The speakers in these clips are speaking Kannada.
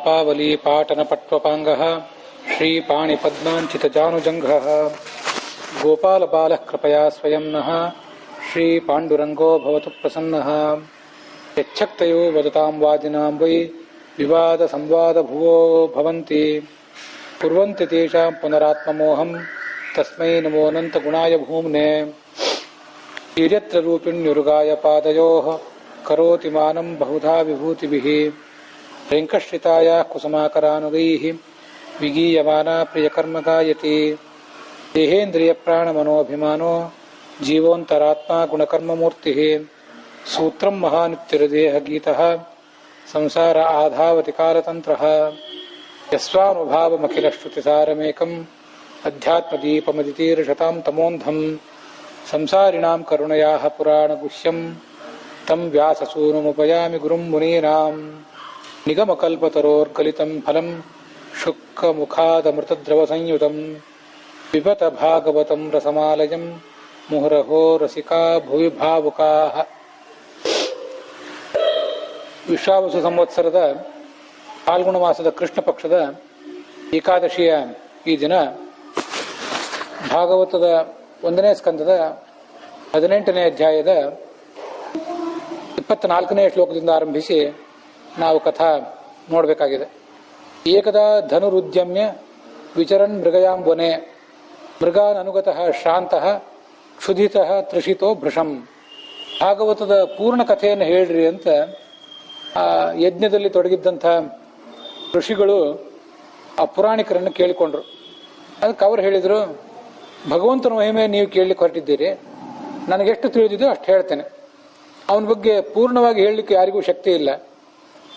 ಪಾಪಾವಲಿ ಪಾಟನ ಪಟ್ವಪಾಂಗಃ ಶ್ರೀಪಾಣಿಪದ್ಮಾಂಚಿತಜಾನುಜಂಘಃ ಗೋಪಾಲಬಾಲಃ ಕೃಪಯಾ ಸ್ವಯಂ ನಃ ಶ್ರೀ ಪಾಂಡುರಂಗೋ ಭವತು ಪ್ರಸನ್ನಃ ಯಚ್ಛಕ್ತಯೋ ವದತಾಂ ವಾದಿನಾಂ ವೈ ವಿವಾದ ಸಂವಾದ ಭುವೋ ಭವಂತಿ ಕುರ್ವಂತಿ ತೇಷಾಂ ಪುನರಾತ್ಮಮೋಹಂ ತಸ್ಮೈ ನಮೋನಂತ ಗುಣಾಯ ಭೂಮ್ನೆ ತೀರ್ಯತ್ರ ರೂಪಿಣ್ಯುರುಗಾಯ ಪಾದಯೋಃ ಕರೋತಿ ಮಾನಂ ಬಹುಧಾ ವಿಭೂತಿಭಿಃ ವೆಂಕಶ್ರಿತಾಯ ಕುಸುಮಾಕರಾನುಗೈಃ ವಿಗೀಯಮಾನಾ ಪ್ರಿಯಕರ್ಮ ಗಾಯತಿ ದೇಹೇಂದ್ರಿಯ ಪ್ರಾಣಮನೋಭಿಮಾನೋ ಜೀವೋಂತರಾತ್ಮ ಗುಣಕರ್ಮಮೂರ್ತಿಃ ಸೂತ್ರಂ ಮಹಾನಿತ್ಯಹೃದೇಹ ಗೀತಃ ಸಂಸಾರ ಆಧಾವತಿ ಕಾಲತಂತ್ರಃ ಯಸ್ವಾನುಭಾವಮಖಿಲಶ್ರುತಿಸಾರಮೇಕಂ ಅಧ್ಯಾತ್ಮದೀಪಮದಿತೀರ್ಷತಾಂ ತಮೋಂಧಂ ಸಂಸಾರಿಣಾಂ ಕರುಣಯಾಃ ಪುರಾಣಗುಹ್ಯಂ ತಂ ವ್ಯಾಸಸೂನುಮುಪಯಾಮಿ ಗುರುಂ ಮುನೀನಾಂ ನಿಗಮಕಲ್ಪತರೋರ್ಗಲಿತಂ ಫಲಂ ಶುಕ್ಕಮುಖಾದಮೃತದ್ರವಸಂಯುತಂ ಪಿಬತ ಭಾಗವತಂ ರಸಮಾಲಯಂ ಮುಹುರಹೋ ರಸಿಕಾ ಭುವಿ ಭಾವುಕಾಃ. ವಿಶ್ವಾವಸು ಸಂವತ್ಸರದ ಫಾಲ್ಗುಣ ಮಾಸದ ಕೃಷ್ಣ ಪಕ್ಷದ ಏಕಾದಶಿಯ ಈ ದಿನ ಭಾಗವತದ 1ನೇ ಸ್ಕಂದದ 18ನೇ ಅಧ್ಯಾಯದ 24ನೇ ಶ್ಲೋಕದಿಂದ ಆರಂಭಿಸಿ ನಾವು ಕಥಾ ನೋಡಬೇಕಾಗಿದೆ. ಏಕದಾ ಧನುರುದ್ಯಮ್ಯ ವಿಚರನ್ ಮೃಗಯಾಂ ವನೆ ಮೃಗಾನ್ ಅನುಗತಃ ಶ್ರಾಂತಃ ಕ್ಷುಧಿತಃ ತೃಷಿತೋ ಭೃಶಂ. ಭಾಗವತದ ಪೂರ್ಣ ಕಥೆಯನ್ನು ಹೇಳ್ರಿ ಅಂತ ಯಜ್ಞದಲ್ಲಿ ತೊಡಗಿದ್ದಂಥ ಋಷಿಗಳು ಆ ಪುರಾಣಿಕರನ್ನು ಕೇಳಿಕೊಂಡ್ರು. ಅದಕ್ಕೆ ಅವ್ರು ಹೇಳಿದರು, ಭಗವಂತನ ಮಹಿಮೆ ನೀವು ಕೇಳಲಿಕ್ಕೆ ಹೊರಟಿದ್ದೀರಿ, ನನಗೆಷ್ಟು ತಿಳಿದಿದೆಯೋ ಅಷ್ಟು ಹೇಳ್ತೇನೆ. ಅವನ ಬಗ್ಗೆ ಪೂರ್ಣವಾಗಿ ಹೇಳಲಿಕ್ಕೆ ಯಾರಿಗೂ ಶಕ್ತಿ ಇಲ್ಲ.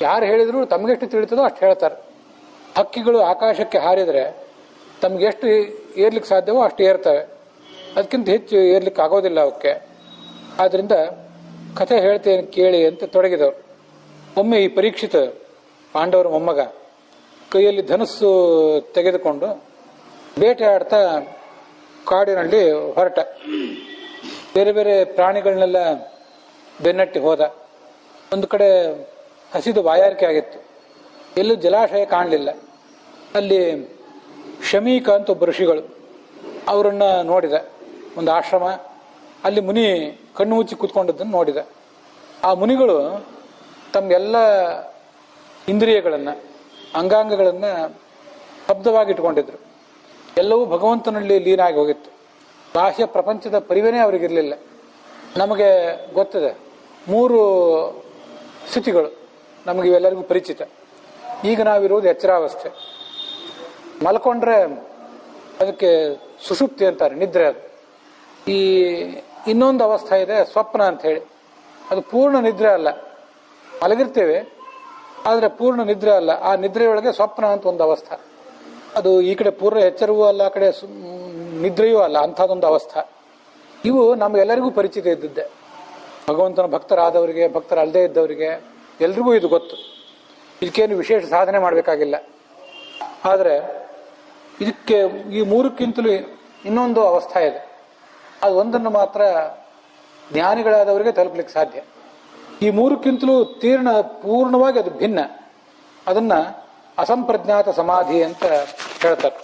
ಯಾರು ಹೇಳಿದ್ರು ತಮಗೆಷ್ಟು ತಿಳಿತದೋ ಅಷ್ಟು ಹೇಳ್ತಾರೆ. ಹಕ್ಕಿಗಳು ಆಕಾಶಕ್ಕೆ ಹಾರಿದರೆ ತಮಗೆಷ್ಟು ಏರ್ಲಿಕ್ಕೆ ಸಾಧ್ಯವೋ ಅಷ್ಟು ಏರ್ತವೆ, ಅದಕ್ಕಿಂತ ಹೆಚ್ಚು ಏರ್ಲಿಕ್ಕೆ ಆಗೋದಿಲ್ಲ ಅವಕ್ಕೆ. ಆದ್ದರಿಂದ ಕಥೆ ಹೇಳ್ತೇನೆ ಕೇಳಿ ಅಂತ ತೊಡಗಿದವರು. ಒಮ್ಮೆ ಈ ಪರೀಕ್ಷಿತ ಪಾಂಡವರ ಮೊಮ್ಮಗ ಕೈಯಲ್ಲಿ ಧನುಸ್ಸು ತೆಗೆದುಕೊಂಡು ಬೇಟೆ ಆಡ್ತಾ ಕಾಡಿನಲ್ಲಿ ಹೊರಟ. ಬೇರೆ ಬೇರೆ ಪ್ರಾಣಿಗಳನ್ನೆಲ್ಲ ಬೆನ್ನಟ್ಟಿ ಹೋದ. ಒಂದು ಕಡೆ ಹಸಿದು ಬಾಯಾರಿಕೆ ಆಗಿತ್ತು, ಎಲ್ಲೂ ಜಲಾಶಯ ಕಾಣಲಿಲ್ಲ. ಅಲ್ಲಿ ಶಮೀಕ ಅಂತ ಒಬ್ಬ ಋಷಿಗಳು, ಅವರನ್ನು ನೋಡಿದ. ಒಂದು ಆಶ್ರಮ, ಅಲ್ಲಿ ಮುನಿ ಕಣ್ಣು ಮುಚ್ಚಿ ಕೂತ್ಕೊಂಡದ್ದನ್ನು ನೋಡಿದ. ಆ ಮುನಿಗಳು ತಮ್ಮ ಎಲ್ಲ ಇಂದ್ರಿಯಗಳನ್ನು ಅಂಗಾಂಗಗಳನ್ನು ಶಬ್ದವಾಗಿಟ್ಕೊಂಡಿದ್ರು. ಎಲ್ಲವೂ ಭಗವಂತನಲ್ಲಿ ಲೀನಾಗಿ ಹೋಗಿತ್ತು. ಬಾಹ್ಯ ಪ್ರಪಂಚದ ಪರಿವೇನೇ ಅವರಿಗಿರಲಿಲ್ಲ. ನಮಗೆ ಗೊತ್ತಿದೆ 3 ಸ್ಥಿತಿಗಳು, ನಮಗೆ ಇವೆಲ್ಲರಿಗೂ ಪರಿಚಿತ. ಈಗ ನಾವಿರುವುದು ಎಚ್ಚರಾವಸ್ಥೆ. ಮಲ್ಕೊಂಡ್ರೆ ಅದಕ್ಕೆ ಸುಷುಪ್ತಿ ಅಂತಾರೆ, ನಿದ್ರೆ. ಅದು ಈ ಇನ್ನೊಂದು ಅವಸ್ಥೆ ಇದೆ ಸ್ವಪ್ನ ಅಂತ ಹೇಳಿ, ಅದು ಪೂರ್ಣ ನಿದ್ರೆ ಅಲ್ಲ. ಮಲಗಿರ್ತೇವೆ ಆದರೆ ಪೂರ್ಣ ನಿದ್ರೆ ಅಲ್ಲ. ಆ ನಿದ್ರೆಯೊಳಗೆ ಸ್ವಪ್ನ ಅಂತ ಒಂದು ಅವಸ್ಥೆ. ಅದು ಈ ಕಡೆ ಪೂರ್ಣ ಎಚ್ಚರವೂ ಅಲ್ಲ, ಆ ಕಡೆ ನಿದ್ರೆಯೂ ಅಲ್ಲ, ಅಂಥದ್ದೊಂದು ಅವಸ್ಥೆ. ಇವು ನಮಗೆಲ್ಲರಿಗೂ ಪರಿಚಿತ ಇದ್ದದ್ದೇ. ಭಗವಂತನ ಭಕ್ತರಾದವರಿಗೆ, ಭಕ್ತರಲ್ಲದೇ ಇದ್ದವರಿಗೆ ಎಲ್ರಿಗೂ ಇದು ಗೊತ್ತು. ಇದಕ್ಕೇನು ವಿಶೇಷ ಸಾಧನೆ ಮಾಡಬೇಕಾಗಿಲ್ಲ. ಆದರೆ ಇದಕ್ಕೆ ಈ 3ಕ್ಕಿಂತಲೂ ಇನ್ನೊಂದು ಅವಸ್ಥೆ ಇದೆ. ಅದು ಒಂದನ್ನು ಮಾತ್ರ ಜ್ಞಾನಿಗಳಾದವರಿಗೆ ತಲುಪಲಿಕ್ಕೆ ಸಾಧ್ಯ. ಈ 3ಕ್ಕಿಂತಲೂ ಪೂರ್ಣವಾಗಿ ಅದು ಭಿನ್ನ. ಅದನ್ನು ಅಸಂಪ್ರಜ್ಞಾತ ಸಮಾಧಿ ಅಂತ ಹೇಳ್ತಾರೆ.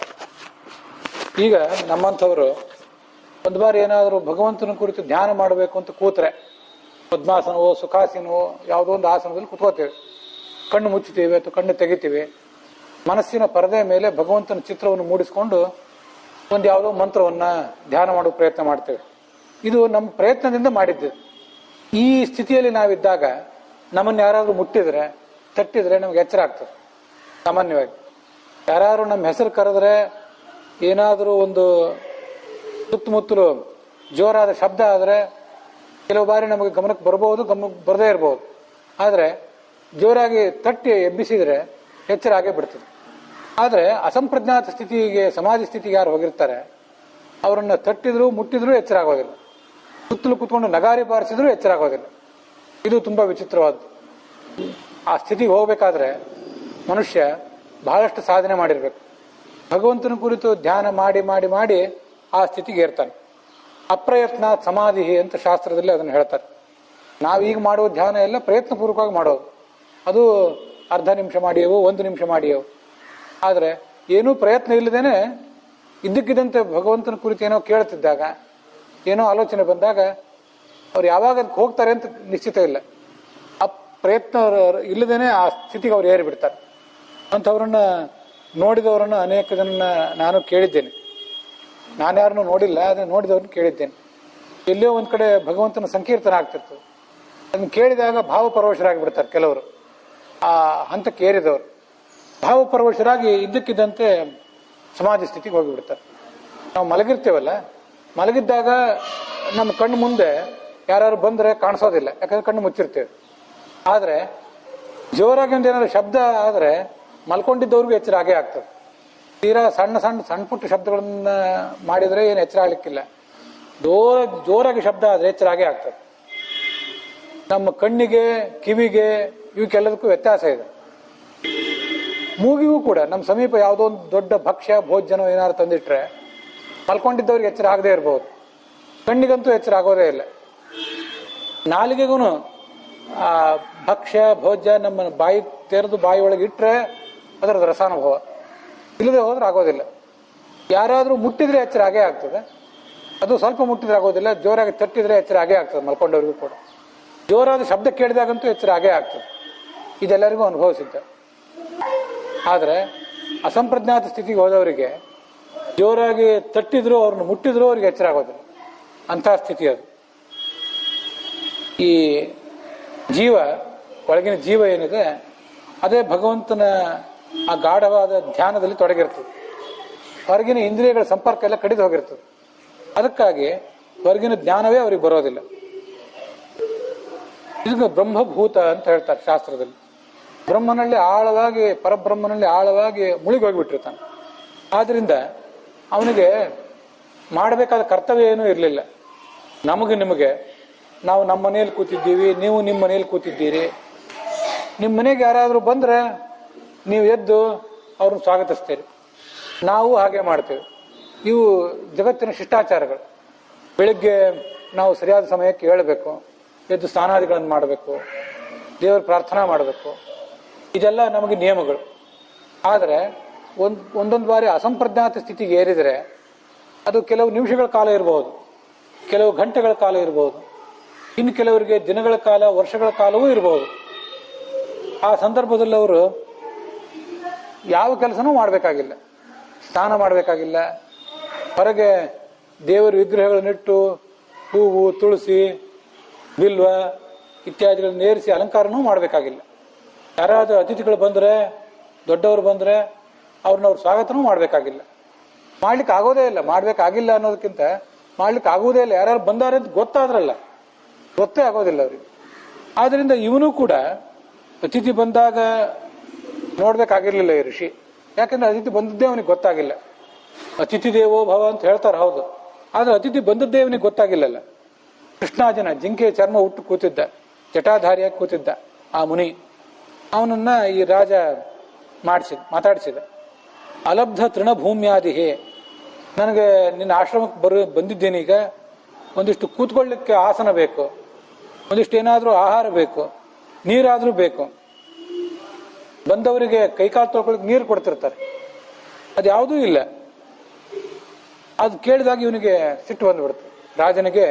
ಈಗ ನಮ್ಮಂಥವರು ಒಂದು ಬಾರಿ ಏನಾದರೂ ಭಗವಂತನ ಕುರಿತು ಧ್ಯಾನ ಮಾಡಬೇಕು ಅಂತ ಕೂತ್ರೆ, ಪದ್ಮಾಸನವೋ ಸುಖಾಸನವೋ ಯಾವುದೋ ಒಂದು ಆಸನದಲ್ಲಿ ಕೂತ್ಕೋತೇವೆ. ಕಣ್ಣು ಮುಚ್ಚುತ್ತೀವಿ ಅಥವಾ ಕಣ್ಣು ತೆಗಿತೀವಿ. ಮನಸ್ಸಿನ ಪರದೆ ಮೇಲೆ ಭಗವಂತನ ಚಿತ್ರವನ್ನು ಮೂಡಿಸ್ಕೊಂಡು ಒಂದು ಯಾವುದೋ ಮಂತ್ರವನ್ನು ಧ್ಯಾನ ಮಾಡೋ ಪ್ರಯತ್ನ ಮಾಡ್ತೇವೆ. ಇದು ನಮ್ಮ ಪ್ರಯತ್ನದಿಂದ ಮಾಡಿದ್ದು. ಈ ಸ್ಥಿತಿಯಲ್ಲಿ ನಾವಿದ್ದಾಗ ನಮ್ಮನ್ನು ಯಾರಾದರೂ ಮುಟ್ಟಿದ್ರೆ, ತಟ್ಟಿದ್ರೆ ನಮ್ಗೆ ಎಚ್ಚರ ಆಗ್ತದೆ. ಸಾಮಾನ್ಯವಾಗಿ ಯಾರು ನಮ್ಮ ಹೆಸರು ಕರೆದ್ರೆ, ಏನಾದರೂ ಒಂದು ಸುತ್ತಮುತ್ತಲು ಜೋರಾದ ಶಬ್ದ ಆದರೆ ಕೆಲವು ಬಾರಿ ನಮಗೆ ಗಮನಕ್ಕೆ ಬರಬಹುದು, ಗಮನಕ್ಕೆ ಬರದೇ ಇರಬಹುದು. ಆದರೆ ಜೋರಾಗಿ ತಟ್ಟಿ ಎಬ್ಬಿಸಿದರೆ ಎಚ್ಚರ ಆಗೇ ಬಿಡ್ತದೆ. ಆದರೆ ಅಸಂಪ್ರಜ್ಞಾತ ಸ್ಥಿತಿಗೆ, ಸಮಾಧಿ ಸ್ಥಿತಿಗೆ ಯಾರು ಹೋಗಿರ್ತಾರೆ, ಅವರನ್ನು ತಟ್ಟಿದ್ರು ಮುಟ್ಟಿದ್ರೂ ಎಚ್ಚರ ಆಗೋದಿಲ್ಲ. ಸುತ್ತಲೂ ಕೂತ್ಕೊಂಡು ನಗಾರಿ ಬಾರಿಸಿದ್ರೂ ಎಚ್ಚರ ಆಗೋದಿಲ್ಲ. ಇದು ತುಂಬ ವಿಚಿತ್ರವಾದ್ದು. ಆ ಸ್ಥಿತಿಗೆ ಹೋಗಬೇಕಾದ್ರೆ ಮನುಷ್ಯ ಬಹಳಷ್ಟು ಸಾಧನೆ ಮಾಡಿರ್ಬೇಕು. ಭಗವಂತನ ಕುರಿತು ಧ್ಯಾನ ಮಾಡಿ ಮಾಡಿ ಮಾಡಿ ಆ ಸ್ಥಿತಿಗೆ ಏರ್ತಾನೆ. ಅಪ್ರಯತ್ನ ಸಮಾಧಿ ಅಂತ ಶಾಸ್ತ್ರದಲ್ಲಿ ಅದನ್ನು ಹೇಳ್ತಾರೆ. ನಾವೀಗ ಮಾಡುವ ಧ್ಯಾನ ಎಲ್ಲ ಪ್ರಯತ್ನಪೂರ್ವಕವಾಗಿ ಮಾಡೋದು. ಅದು ಅರ್ಧ ನಿಮಿಷ ಮಾಡಿಯವು, 1 ನಿಮಿಷ ಮಾಡಿಯವು. ಆದರೆ ಏನೂ ಪ್ರಯತ್ನ ಇಲ್ಲದೇನೆ ಇದ್ದಕ್ಕಿದ್ದಂತೆ ಭಗವಂತನ ಕುರಿತು ಏನೋ ಕೇಳ್ತಿದ್ದಾಗ, ಏನೋ ಆಲೋಚನೆ ಬಂದಾಗ ಅವ್ರು ಯಾವಾಗ ಅದಕ್ಕೆ ಹೋಗ್ತಾರೆ ಅಂತ ನಿಶ್ಚಿತ ಇಲ್ಲ. ಆ ಪ್ರಯತ್ನ ಇಲ್ಲದೇನೆ ಆ ಸ್ಥಿತಿಗೆ ಅವ್ರು ಏರಿಬಿಡ್ತಾರೆ. ಅಂಥವ್ರನ್ನ ನೋಡಿದವರನ್ನು ಅನೇಕ ಜನ ನಾನು ಕೇಳಿದ್ದೇನೆ. ನಾನ್ಯಾರನ್ನೂ ನೋಡಿಲ್ಲ, ಅದನ್ನು ನೋಡಿದವ್ರನ್ನ ಕೇಳಿದ್ದೇನೆ. ಎಲ್ಲೋ ಒಂದು ಕಡೆ ಭಗವಂತನ ಸಂಕೀರ್ತನ ಆಗ್ತಿರ್ತದೆ. ಅದನ್ನು ಕೇಳಿದಾಗ ಭಾವಪರವಶರಾಗಿಬಿಡ್ತಾರೆ ಕೆಲವರು. ಆ ಹಂತಕ್ಕೆ ಏರಿದವರು ಭಾವಪರವಶರಾಗಿ ಇದ್ದಕ್ಕಿದ್ದಂತೆ ಸಮಾಧಿ ಸ್ಥಿತಿಗೆ ಹೋಗಿಬಿಡ್ತಾರೆ. ನಾವು ಮಲಗಿರ್ತೇವಲ್ಲ, ಮಲಗಿದ್ದಾಗ ನಮ್ಮ ಕಣ್ಣು ಮುಂದೆ ಯಾರು ಬಂದರೆ ಕಾಣಿಸೋದಿಲ್ಲ, ಯಾಕಂದ್ರೆ ಕಣ್ಣು ಮುಚ್ಚಿರ್ತೇವೆ. ಆದರೆ ಜೋರಾಗಿ ಒಂದು ಏನಾದ್ರು ಶಬ್ದ ಆದರೆ ಮಲ್ಕೊಂಡಿದ್ದವ್ರಿಗೂ ಎಚ್ಚರ ಆಗೇ ಆಗ್ತದೆ. ತೀರಾ ಸಣ್ಣ ಪುಟ್ಟ ಶಬ್ದಗಳನ್ನ ಮಾಡಿದರೆ ಏನು ಎಚ್ಚರ ಆಗ್ಲಿಕ್ಕಿಲ್ಲ. ಜೋರಾಗಿ ಶಬ್ದ ಆದರೆ ಎಚ್ಚರ ಆಗೇ ಆಗ್ತದೆ. ನಮ್ಮ ಕಣ್ಣಿಗೆ, ಕಿವಿಗೆ, ಇವಕ್ಕೆಲ್ಲದಕ್ಕೂ ವ್ಯತ್ಯಾಸ ಇದೆ. ಮೂಗಿಗೂ ಕೂಡ ನಮ್ಮ ಸಮೀಪ ಯಾವುದೋ ಒಂದು ದೊಡ್ಡ ಭಕ್ಷ್ಯ ಭೋಜನ ಏನಾದ್ರು ತಂದಿಟ್ರೆ ಮಲ್ಕೊಂಡಿದ್ದವ್ರಿಗೆ ಎಚ್ಚರ ಆಗದೆ ಇರಬಹುದು, ಕಣ್ಣಿಗಂತೂ ಎಚ್ಚರ ಆಗೋದೇ ಇಲ್ಲ. ನಾಲಿಗೆಗೂ ಆ ಭಕ್ಷ್ಯ ಭೋಜ್ಯ ನಮ್ಮ ಬಾಯಿ ತೆರೆದು ಬಾಯಿ ಒಳಗೆ ಇಟ್ಟರೆ ಅದರದ್ದು ರಸಾನುಭವ, ಇಲ್ಲದೆ ಹೋದ್ರೆ ಆಗೋದಿಲ್ಲ. ಯಾರಾದರೂ ಮುಟ್ಟಿದ್ರೆ ಎಚ್ಚರ ಆಗೇ ಆಗ್ತದೆ. ಅದು ಸ್ವಲ್ಪ ಮುಟ್ಟಿದ್ರೆ ಆಗೋದಿಲ್ಲ, ಜೋರಾಗಿ ತಟ್ಟಿದ್ರೆ ಎಚ್ಚರ ಆಗೇ ಆಗ್ತದೆ. ಮಲ್ಕೊಂಡವ್ರಿಗೂ ಕೂಡ ಜೋರಾದ ಶಬ್ದ ಕೇಳಿದಾಗಂತೂ ಎಚ್ಚರ ಆಗೇ ಆಗ್ತದೆ. ಇದೆಲ್ಲರಿಗೂ ಅನುಭವಿಸಿದ್ದೆ. ಆದರೆ ಅಸಂಪ್ರಜ್ಞಾತ ಸ್ಥಿತಿಗೆ ಹೋದವರಿಗೆ ಜೋರಾಗಿ ತಟ್ಟಿದ್ರು, ಅವ್ರನ್ನ ಮುಟ್ಟಿದ್ರು ಅವ್ರಿಗೆ ಎಚ್ಚರ ಆಗೋದಿಲ್ಲ. ಅಂತಹ ಸ್ಥಿತಿ ಅದು. ಈ ಜೀವ, ಒಳಗಿನ ಜೀವ ಏನಿದೆ ಅದೇ ಭಗವಂತನ ಆ ಗಾಢವಾದ ಧ್ಯಾನದಲ್ಲಿ ತೊಡಗಿರ್ತದೆ. ಹೊರಗಿನ ಇಂದ್ರಿಯಗಳ ಸಂಪರ್ಕ ಎಲ್ಲ ಕಡಿದು ಹೋಗಿರ್ತದೆ. ಅದಕ್ಕಾಗಿ ಹೊರಗಿನ ಜ್ಞಾನವೇ ಅವ್ರಿಗೆ ಬರೋದಿಲ್ಲ. ಇದನ್ನು ಬ್ರಹ್ಮಭೂತ ಅಂತ ಹೇಳ್ತಾರೆ ಶಾಸ್ತ್ರದಲ್ಲಿ. ಬ್ರಹ್ಮನಲ್ಲಿ ಆಳವಾಗಿ, ಪರಬ್ರಹ್ಮನಲ್ಲಿ ಆಳವಾಗಿ ಮುಳುಗಿ ಹೋಗಿಬಿಟ್ಟಿರ್ತಾನೆ. ಆದ್ರಿಂದ ಅವನಿಗೆ ಮಾಡಬೇಕಾದ ಕರ್ತವ್ಯ ಏನೂ ಇರಲಿಲ್ಲ. ನಿಮಗೆ ನಾವು ನಮ್ಮ ಮನೆಯಲ್ಲಿ ಕೂತಿದ್ದೀವಿ, ನೀವು ನಿಮ್ಮ ಮನೆಯಲ್ಲಿ ಕೂತಿದ್ದೀರಿ. ನಿಮ್ಮ ಮನೆಗೆ ಯಾರಾದರೂ ಬಂದರೆ ನೀವು ಎದ್ದು ಅವ್ರನ್ನ ಸ್ವಾಗತಿಸ್ತೀರಿ. ನಾವು ಹಾಗೆ ಮಾಡ್ತೇವೆ. ಇವು ಜಗತ್ತಿನ ಶಿಷ್ಟಾಚಾರಗಳು. ಬೆಳಿಗ್ಗೆ ನಾವು ಸರಿಯಾದ ಸಮಯಕ್ಕೆ ಹೇಳಬೇಕು, ಎದ್ದು ಸ್ನಾನಾದಿಗಳನ್ನು ಮಾಡಬೇಕು, ದೇವರ ಪ್ರಾರ್ಥನಾ ಮಾಡಬೇಕು. ಇದೆಲ್ಲ ನಮಗೆ ನಿಯಮಗಳು. ಆದರೆ ಒಂದೊಂದು ಬಾರಿ ಅಸಂಪ್ರಜ್ಞಾತ ಸ್ಥಿತಿಗೆ ಏರಿದರೆ ಅದು ಕೆಲವು ನಿಮಿಷಗಳ ಕಾಲ ಇರಬಹುದು, ಕೆಲವು ಗಂಟೆಗಳ ಕಾಲ ಇರಬಹುದು, ಇನ್ನು ಕೆಲವರಿಗೆ ದಿನಗಳ ಕಾಲ, ವರ್ಷಗಳ ಕಾಲವೂ ಇರಬಹುದು. ಆ ಸಂದರ್ಭದಲ್ಲಿ ಅವರು ಯಾವ ಕೆಲಸನೂ ಮಾಡಬೇಕಾಗಿಲ್ಲ, ಸ್ನಾನ ಮಾಡಬೇಕಾಗಿಲ್ಲ, ಹೊರಗೆ ದೇವರ ವಿಗ್ರಹಗಳನ್ನಿಟ್ಟು ಹೂವು, ತುಳಸಿ, ಬಿಲ್ವ ಇತ್ಯಾದಿಗಳನ್ನು ಏರಿಸಿ ಅಲಂಕಾರನೂ ಮಾಡಬೇಕಾಗಿಲ್ಲ. ಯಾರಾದರೂ ಅತಿಥಿಗಳು ಬಂದರೆ, ದೊಡ್ಡವರು ಬಂದರೆ ಅವ್ರನ್ನ ಸ್ವಾಗತನೂ ಮಾಡಬೇಕಾಗಿಲ್ಲ. ಮಾಡ್ಲಿಕ್ಕೆ ಆಗೋದೇ ಇಲ್ಲ. ಮಾಡಬೇಕಾಗಿಲ್ಲ ಅನ್ನೋದಕ್ಕಿಂತ ಮಾಡ್ಲಿಕ್ಕೆ ಆಗೋದೇ ಇಲ್ಲ. ಯಾರು ಬಂದಾರೆ ಅಂತ ಗೊತ್ತಾದ್ರಲ್ಲ, ಗೊತ್ತೇ ಆಗೋದಿಲ್ಲ ಅವ್ರಿಗೆ. ಆದ್ರಿಂದ ಇವನು ಕೂಡ ಅತಿಥಿ ಬಂದಾಗ ನೋಡ್ಬೇಕಾಗಿರ್ಲಿಲ್ಲ ಈ ಋಷಿ. ಯಾಕಂದ್ರೆ ಅತಿಥಿ ಬಂದದ್ದೇ ಅವನಿಗೆ ಗೊತ್ತಾಗಿಲ್ಲ. ಅತಿಥಿ ದೇವೋ ಭವ ಅಂತ ಹೇಳ್ತಾರೆ, ಹೌದು. ಆದ್ರೆ ಅತಿಥಿ ಬಂದದ್ದೇ ಅವನಿಗೆ ಗೊತ್ತಾಗಿಲ್ಲಲ್ಲ. ಕೃಷ್ಣಾಜನ ಜಿಂಕೆ ಚರ್ಮ ಉಟ್ಟು ಕೂತಿದ್ದ, ಜಟಾಧಾರಿಯಾಗಿ ಕೂತಿದ್ದ ಆ ಮುನಿ. ಅವನನ್ನ ಈ ರಾಜ ಮಾತಾಡಿಸಿದ. ಅಲಬ್ಧ ತೃಣಭೂಮ್ಯಾದಿಹೇ, ನನಗೆ ನಿನ್ನ ಆಶ್ರಮಕ್ಕೆ ಬಂದಿದ್ದೇನೀಗ. ಒಂದಿಷ್ಟು ಕೂತ್ಕೊಳ್ಳಿಕ್ಕೆ ಆಸನ ಬೇಕು, ಒಂದಿಷ್ಟು ಏನಾದರೂ ಆಹಾರ ಬೇಕು, ನೀರಾದರೂ ಬೇಕು. ಬಂದವರಿಗೆ ಕೈಕಾಲು ತೊಳ್ಕೊಳ್ಳಿಕ್ಕೆ ನೀರು ಕೊಡ್ತಿರ್ತಾರೆ, ಅದು ಯಾವುದೂ ಇಲ್ಲ. ಅದು ಕೇಳಿದಾಗ ಇವನಿಗೆ ಸಿಟ್ಟು ಬಂದ್ಬಿಡ್ತು. ರಾಜನಿಗೆ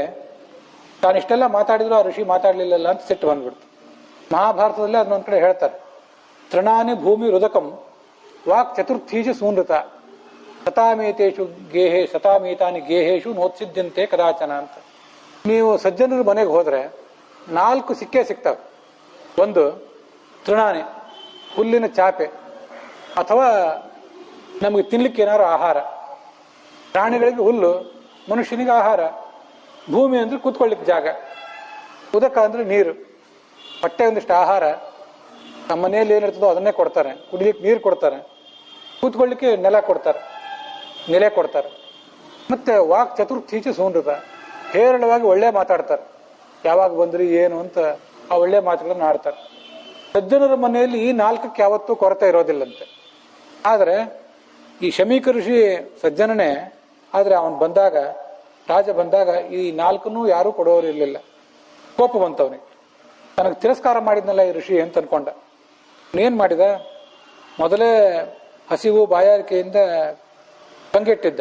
ತಾನಿಷ್ಟೆಲ್ಲ ಮಾತಾಡಿದ್ರು ಆ ಋಷಿ ಮಾತಾಡ್ಲಿಲ್ಲಲ್ಲ ಅಂತ ಸಿಟ್ಟು ಬಂದ್ಬಿಡ್ತು. ಮಹಾಭಾರತದಲ್ಲಿ ಅದನ್ನೊಂದ್ ಕಡೆ ಹೇಳ್ತಾರೆ, ತೃಣಾನಿ ಭೂಮಿ ರುದಕಂ ವಾಕ್ ಚತುರ್ಥೀಜ ಸೂನೃತ ಶತಾಮೇತೇಶು ಗೇಹೇ ಶತಾಮೇತಾನಿ ಗೇಹೇಶು ನೋತ್ಸಿದ್ಯಂತೆ ಕದಾಚನ ಅಂತ. ನೀವು ಸಜ್ಜನರ ಮನೆಗೆ ಹೋದ್ರೆ 4 ಸಿಕ್ಕೇ ಸಿಗ್ತವೆ. ಒಂದು ತೃಣಾನಿ, ಹುಲ್ಲಿನ ಚಾಪೆ, ಅಥವಾ ನಮಗೆ ತಿನ್ಲಿಕ್ಕೆ ಏನಾದ್ರು ಆಹಾರ. ಪ್ರಾಣಿಗಳಿಗೆ ಹುಲ್ಲು, ಮನುಷ್ಯನಿಗೆ ಆಹಾರ. ಭೂಮಿ ಅಂದ್ರೆ ಕೂತ್ಕೊಳ್ಳಿಕ್ಕೆ ಜಾಗ, ಉದಕ ಅಂದ್ರೆ ನೀರು, ಹೊಟ್ಟೆ ಒಂದಿಷ್ಟು ಆಹಾರ. ನಮ್ಮ ಮನೆಯಲ್ಲಿ ಏನಿರ್ತದೋ ಅದನ್ನೇ ಕೊಡ್ತಾರೆ. ಕುಡಿಲಿಕ್ಕೆ ನೀರು ಕೊಡ್ತಾರೆ, ಕೂತ್ಕೊಳ್ಳಿಕ್ಕೆ ನೆಲೆ ಕೊಡ್ತಾರೆ. ಮತ್ತೆ ವಾಕ್ ಚತುರ್ಥೀಚ ಸೂನೃತ, ಹೇರಳವಾಗಿ ಒಳ್ಳೆ ಮಾತಾಡ್ತಾರೆ. ಯಾವಾಗ ಬಂದ್ರಿ ಏನು ಅಂತ ಆ ಒಳ್ಳೆ ಮಾತುಗಳನ್ನು ಆಡ್ತಾರೆ. ಸಜ್ಜನರ ಮನೆಯಲ್ಲಿ ಈ 4ಕ್ಕೆ ಯಾವತ್ತೂ ಕೊರತೆ ಇರೋದಿಲ್ಲಂತೆ. ಆದರೆ ಈ ಶಮೀಕ ಋಷಿ ಸಜ್ಜನನೇ. ಆದರೆ ಅವನು ಬಂದಾಗ, ರಾಜ ಬಂದಾಗ ಈ 4ನ್ನೂ ಯಾರೂ ಕೊಡೋರು ಇರಲಿಲ್ಲ. ಕೋಪ ಬಂತವನಿಗೆ. ನನಗೆ ತಿರಸ್ಕಾರ ಮಾಡಿದ್ನಲ್ಲ ಈ ಋಷಿ ಅಂತ ಅನ್ಕೊಂಡ. ಏನು ಮಾಡಿದ, ಮೊದಲೇ ಹಸಿವು ಬಾಯಾರಿಕೆಯಿಂದ ಕಂಗೆಟ್ಟಿದ್ದ.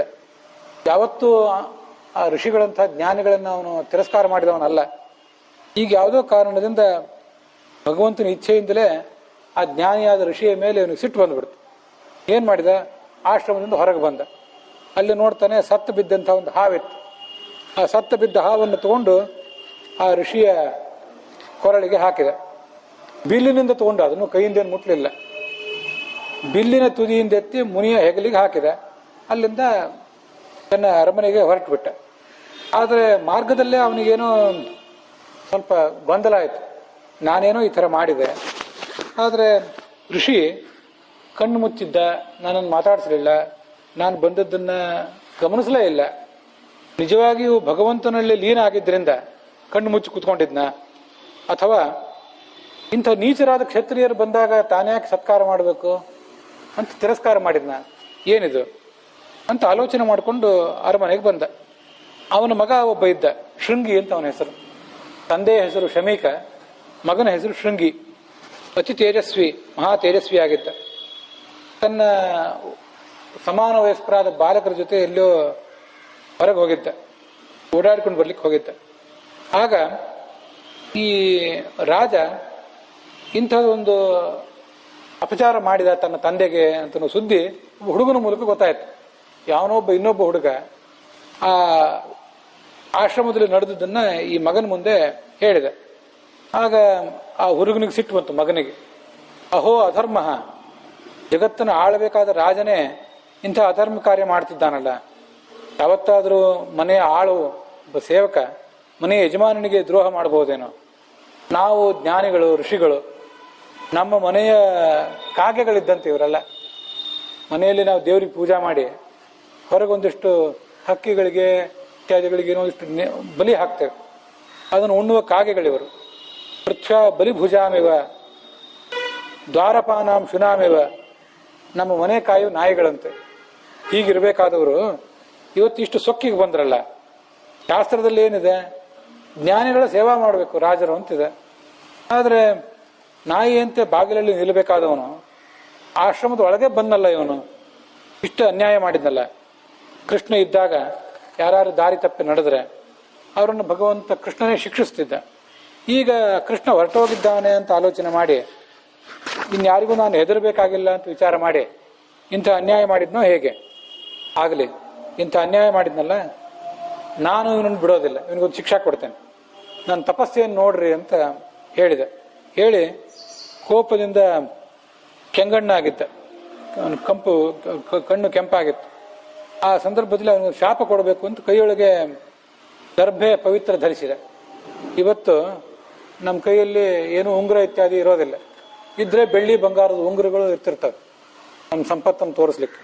ಯಾವತ್ತೂ ಆ ಋಷಿಗಳಂಥ ಜ್ಞಾನಿಗಳನ್ನು ಅವನು ತಿರಸ್ಕಾರ ಮಾಡಿದವನಲ್ಲ. ಈಗ ಯಾವುದೋ ಕಾರಣದಿಂದ ಭಗವಂತನ ಇಚ್ಛೆಯಿಂದಲೇ ಆ ಜ್ಞಾನಿಯಾದ ಋಷಿಯ ಮೇಲೆ ಇವನಿಗೆ ಸಿಟ್ಟು ಬಂದುಬಿಡ್ತು. ಏನು ಮಾಡಿದ, ಆಶ್ರಮದಿಂದ ಹೊರಗೆ ಬಂದ. ಅಲ್ಲಿ ನೋಡ್ತಾನೆ ಸತ್ತು ಬಿದ್ದಂಥ ಒಂದು ಹಾವಿತ್ತು. ಆ ಸತ್ತು ಬಿದ್ದ ಹಾವನ್ನು ತಗೊಂಡು ಆ ಋಷಿಯ ಕೊರಳಿಗೆ ಹಾಕಿದ. ಬಿಲ್ಲಿನಿಂದ ತಗೊಂಡು, ಅದನ್ನು ಕೈಯಿಂದೇನು ಮುಟ್ಲಿಲ್ಲ, ಬಿಲ್ಲಿನ ತುದಿಯಿಂದ ಎತ್ತಿ ಮುನಿಯ ಹೆಗಲಿಗೆ ಹಾಕಿದ. ಅಲ್ಲಿಂದ ತನ್ನ ಅರಮನೆಗೆ ಹೊರಟು ಬಿಟ್ಟ. ಆದರೆ ಮಾರ್ಗದಲ್ಲೇ ಅವನಿಗೇನೋ ಸ್ವಲ್ಪ ಗೊಂದಲ ಆಯಿತು, ನಾನೇನೋ ಈ ಥರ ಮಾಡಿದೆ. ಆದರೆ ಋಷಿ ಕಣ್ಣು ಮುಚ್ಚಿದ್ದ, ನನ್ನನ್ನು ಮಾತಾಡಿಸಲಿಲ್ಲ, ನಾನು ಬಂದದ್ದನ್ನು ಗಮನಿಸಲೇ ಇಲ್ಲ. ನಿಜವಾಗಿಯೂ ಭಗವಂತನಲ್ಲಿ ಲೀನ ಆಗಿದ್ದರಿಂದ ಕಣ್ಣು ಮುಚ್ಚಿ ಕೂತ್ಕೊಂಡಿದ್ನ, ಅಥವಾ ಇಂಥ ನೀಚರಾದ ಕ್ಷತ್ರಿಯರು ಬಂದಾಗ ತಾನ್ಯಾಕೆ ಸತ್ಕಾರ ಮಾಡಬೇಕು ಅಂತ ತಿರಸ್ಕಾರ ಮಾಡಿದ್ನ, ಏನಿದು ಅಂತ ಆಲೋಚನೆ ಮಾಡಿಕೊಂಡು ಅರಮನೆಗೆ ಬಂದ. ಅವನ ಮಗ ಒಬ್ಬ ಇದ್ದ, ಶೃಂಗಿ ಅಂತ ಅವನ ಹೆಸರು. ತಂದೆಯ ಹೆಸರು ಶಮೀಕ, ಮಗನ ಹೆಸರು ಶೃಂಗಿ. ಅತಿ ತೇಜಸ್ವಿ, ಮಹಾ ತೇಜಸ್ವಿ ಆಗಿದ್ದ. ತನ್ನ ಸಮಾನ ವಯಸ್ಕರಾದ ಬಾಲಕರ ಜೊತೆ ಎಲ್ಲೋ ಹೊರಗೆ ಹೋಗಿದ್ದ, ಓಡಾಡ್ಕೊಂಡು ಬರ್ಲಿಕ್ಕೆ ಹೋಗಿದ್ದ. ಆಗ ಈ ರಾಜ ಇಂಥದ್ದೊಂದು ಅಪಚಾರ ಮಾಡಿದ ತನ್ನ ತಂದೆಗೆ ಅಂತ ಸುದ್ದಿ ಹುಡುಗನ ಮೂಲಕ ಗೊತ್ತಾಯ್ತು. ಯಾವನೊಬ್ಬ ಇನ್ನೊಬ್ಬ ಹುಡುಗ ಆ ಆಶ್ರಮದಲ್ಲಿ ನಡೆದದ್ದನ್ನ ಈ ಮಗನ ಮುಂದೆ ಹೇಳಿದೆ. ಆಗ ಆ ಹುಡುಗನಿಗೆ ಸಿಟ್ಟು ಬಂತು, ಮಗನಿಗೆ. ಅಹೋ ಅಧರ್ಮ, ಜಗತ್ತನ್ನು ಆಳಬೇಕಾದ ರಾಜನೇ ಇಂಥ ಅಧರ್ಮ ಕಾರ್ಯ ಮಾಡ್ತಿದ್ದಾನಲ್ಲ. ಯಾವತ್ತಾದರೂ ಮನೆಯ ಆಳು ಒಬ್ಬ ಸೇವಕ ಮನೆಯ ಯಜಮಾನನಿಗೆ ದ್ರೋಹ ಮಾಡಬಹುದೇನೋ? ನಾವು ಜ್ಞಾನಿಗಳು, ಋಷಿಗಳು, ನಮ್ಮ ಮನೆಯ ಕಾಗೆಗಳಿದ್ದಂತೆ ಇವರೆಲ್ಲ. ಮನೆಯಲ್ಲಿ ನಾವು ದೇವರಿಗೆ ಪೂಜಾ ಮಾಡಿ ಹೊರಗೊಂದಿಷ್ಟು ಹಕ್ಕಿಗಳಿಗೆ ಇತ್ಯಾದಿಗಳಿಗೆ ಏನೋ ಒಂದಿಷ್ಟು ಬಲಿ ಹಾಕ್ತೇವೆ, ಅದನ್ನು ಉಣ್ಣುವ ಕಾಗೆಗಳಿವರು. ಪೃಥ್ವ ಬಲಿಭುಜಾಮಿವ ದ್ವಾರಪಾನಾಂ ಶುನಾಮಿವ, ನಮ್ಮ ಮನೆ ಕಾಯು ನಾಯಿಗಳಂತೆ. ಹೀಗಿರಬೇಕಾದವರು ಇವತ್ತಿಷ್ಟು ಸೊಕ್ಕಿಗೆ ಬಂದ್ರಲ್ಲ. ಶಾಸ್ತ್ರದಲ್ಲಿ ಏನಿದೆ, ಜ್ಞಾನಿಗಳ ಸೇವಾ ಮಾಡಬೇಕು ರಾಜರು ಅಂತಿದೆ. ಆದರೆ ನಾಯಿಯಂತೆ ಬಾಗಿಲಲ್ಲಿ ನಿಲ್ಲಬೇಕಾದವನು ಆಶ್ರಮದ ಒಳಗೆ ಬಂದಲ್ಲ, ಇವನು ಇಷ್ಟು ಅನ್ಯಾಯ ಮಾಡಿದ್ನಲ್ಲ. ಕೃಷ್ಣ ಇದ್ದಾಗ ಯಾರು ದಾರಿ ತಪ್ಪಿ ನಡೆದ್ರೆ ಅವರನ್ನು ಭಗವಂತ ಕೃಷ್ಣನೇ ಶಿಕ್ಷಿಸ್ತಿದ್ದ. ಈಗ ಕೃಷ್ಣ ಹೊರಟೋಗಿದ್ದಾನೆ ಅಂತ ಆಲೋಚನೆ ಮಾಡಿ ಇನ್ಯಾರಿಗೂ ನಾನು ಹೆದರಬೇಕಾಗಿಲ್ಲ ಅಂತ ವಿಚಾರ ಮಾಡಿ ಇಂಥ ಅನ್ಯಾಯ ಮಾಡಿದ್ನೋ ಹೇಗೆ ಆಗಲಿ, ಇಂಥ ಅನ್ಯಾಯ ಮಾಡಿದ್ನಲ್ಲ, ನಾನು ಇವನನ್ನು ಬಿಡೋದಿಲ್ಲ, ಇವನಿಗೊಂದು ಶಿಕ್ಷಾ ಕೊಡ್ತೇನೆ, ನನ್ನ ತಪಸ್ಸೆಯನ್ನು ನೋಡ್ರಿ ಅಂತ ಹೇಳಿದೆ. ಹೇಳಿ ಕೋಪದಿಂದ ಕೆಂಗಣ್ಣಾಗಿದ್ದ, ಅವನು ಕಣ್ಣು ಕೆಂಪಾಗಿತ್ತು. ಆ ಸಂದರ್ಭದಲ್ಲಿ ಅವನಿಗೆ ಶಾಪ ಕೊಡಬೇಕು ಅಂತ ಕೈಯೊಳಗೆ ದರ್ಭೆ ಪವಿತ್ರ ಧರಿಸಿದ. ಇವತ್ತು ನಮ್ಮ ಕೈಯಲ್ಲಿ ಏನು ಉಂಗುರ ಇತ್ಯಾದಿ ಇರೋದಿಲ್ಲ, ಇದ್ರೆ ಬೆಳ್ಳಿ ಬಂಗಾರದ ಉಂಗುರಗಳು ಇರ್ತಿರ್ತವೆ ನಮ್ಮ ಸಂಪತ್ತನ್ನು ತೋರಿಸ್ಲಿಕ್ಕೆ.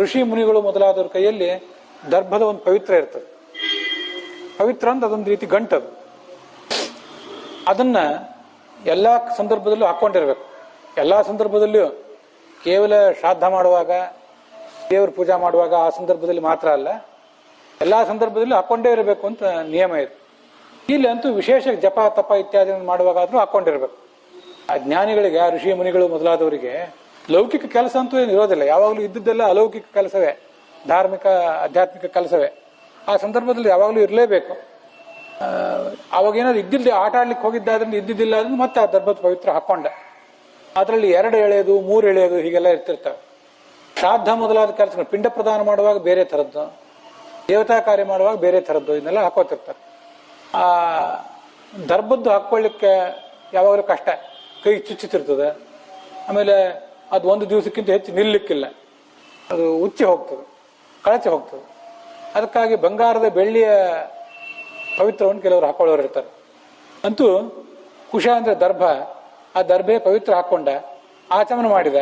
ಋಷಿ ಮುನಿಗಳು ಮೊದಲಾದವ್ರ ಕೈಯಲ್ಲಿ ದರ್ಭದ ಒಂದು ಪವಿತ್ರ ಇರ್ತದೆ. ಪವಿತ್ರ ಅಂತ ಅದೊಂದು ರೀತಿ ಗಂಟದು. ಅದನ್ನ ಎಲ್ಲ ಸಂದರ್ಭದಲ್ಲೂ ಹಾಕೊಂಡಿರ್ಬೇಕು. ಎಲ್ಲ ಸಂದರ್ಭದಲ್ಲಿಯೂ ಕೇವಲ ಶ್ರಾದ್ದ ಮಾಡುವಾಗ, ದೇವ್ರ ಪೂಜಾ ಮಾಡುವಾಗ ಆ ಸಂದರ್ಭದಲ್ಲಿ ಮಾತ್ರ ಅಲ್ಲ, ಎಲ್ಲ ಸಂದರ್ಭದಲ್ಲೂ ಹಾಕೊಂಡೇ ಇರಬೇಕು ಅಂತ ನಿಯಮ ಇದೆ. ಇಲ್ಲಿ ಅಂತೂ ವಿಶೇಷ ಜಪ ತಪ ಇತ್ಯಾದಿ ಮಾಡುವಾಗಾದ್ರೂ ಹಾಕೊಂಡಿರ್ಬೇಕು. ಆ ಜ್ಞಾನಿಗಳಿಗೆ, ಆ ಋಷಿ ಮುನಿಗಳು ಮೊದಲಾದವರಿಗೆ ಲೌಕಿಕ ಕೆಲಸ ಅಂತೂ ಏನು ಇರೋದಿಲ್ಲ. ಯಾವಾಗಲೂ ಇದ್ದದ್ದೆಲ್ಲ ಅಲೌಕಿಕ ಕೆಲಸವೇ, ಧಾರ್ಮಿಕ ಆಧ್ಯಾತ್ಮಿಕ ಕೆಲಸವೇ. ಆ ಸಂದರ್ಭದಲ್ಲಿ ಯಾವಾಗಲೂ ಇರಲೇಬೇಕು. ಅವಾಗ ಏನಾದ್ರು ಇದ್ದಿಲ್ಲ, ಆಟ ಆಡ್ಲಿಕ್ಕೆ ಹೋಗಿದ್ದಾದ್ರಿಂದ ಇದ್ದಿದ್ದಿಲ್ಲ ಅಂದ್ರೆ ಮತ್ತೆ ಆ ದರ್ಭದ ಪವಿತ್ರ ಹಾಕೊಂಡ. ಅದರಲ್ಲಿ 2 ಎಳೆಯೋದು 3 ಎಳೆಯೋದು ಹೀಗೆಲ್ಲ ಇರ್ತಿರ್ತವೆ. ಶ್ರಾದ್ದ ಮೊದಲಾದ ಕೆಲಸಗಳು, ಪಿಂಡ ಪ್ರದಾನ ಮಾಡುವಾಗ ಬೇರೆ ಥರದ್ದು, ದೇವತಾ ಕಾರ್ಯ ಮಾಡುವಾಗ ಬೇರೆ ಥರದ್ದು, ಇದನ್ನೆಲ್ಲ ಹಾಕೋತಿರ್ತಾರೆ. ಆ ದರ್ಭದ್ದು ಹಾಕೊಳ್ಳಿಕ್ಕೆ ಯಾವಾಗಲೂ ಕಷ್ಟ, ಕೈ ಚುಚ್ಚುತ್ತಿರ್ತದೆ. ಆಮೇಲೆ ಅದು ಒಂದು ದಿವಸಕ್ಕಿಂತ ಹೆಚ್ಚು ನಿಲ್ಲಕ್ಕಿಲ್ಲ, ಅದು ಉಚ್ಚಿ ಹೋಗ್ತದೆ, ಕಳಚಿ ಹೋಗ್ತದೆ. ಅದಕ್ಕಾಗಿ ಬಂಗಾರದ ಬೆಳ್ಳಿಯ ಪವಿತ್ರವನ್ನು ಕೆಲವರು ಹಾಕೊಳ್ಳೋರು ಇರ್ತಾರೆ. ಅಂತೂ ಕುಶ ಅಂದ್ರೆ ದರ್ಭ, ಆ ದರ್ಭೆ ಪವಿತ್ರ ಹಾಕೊಂಡ ಆಚಮನ ಮಾಡಿದ.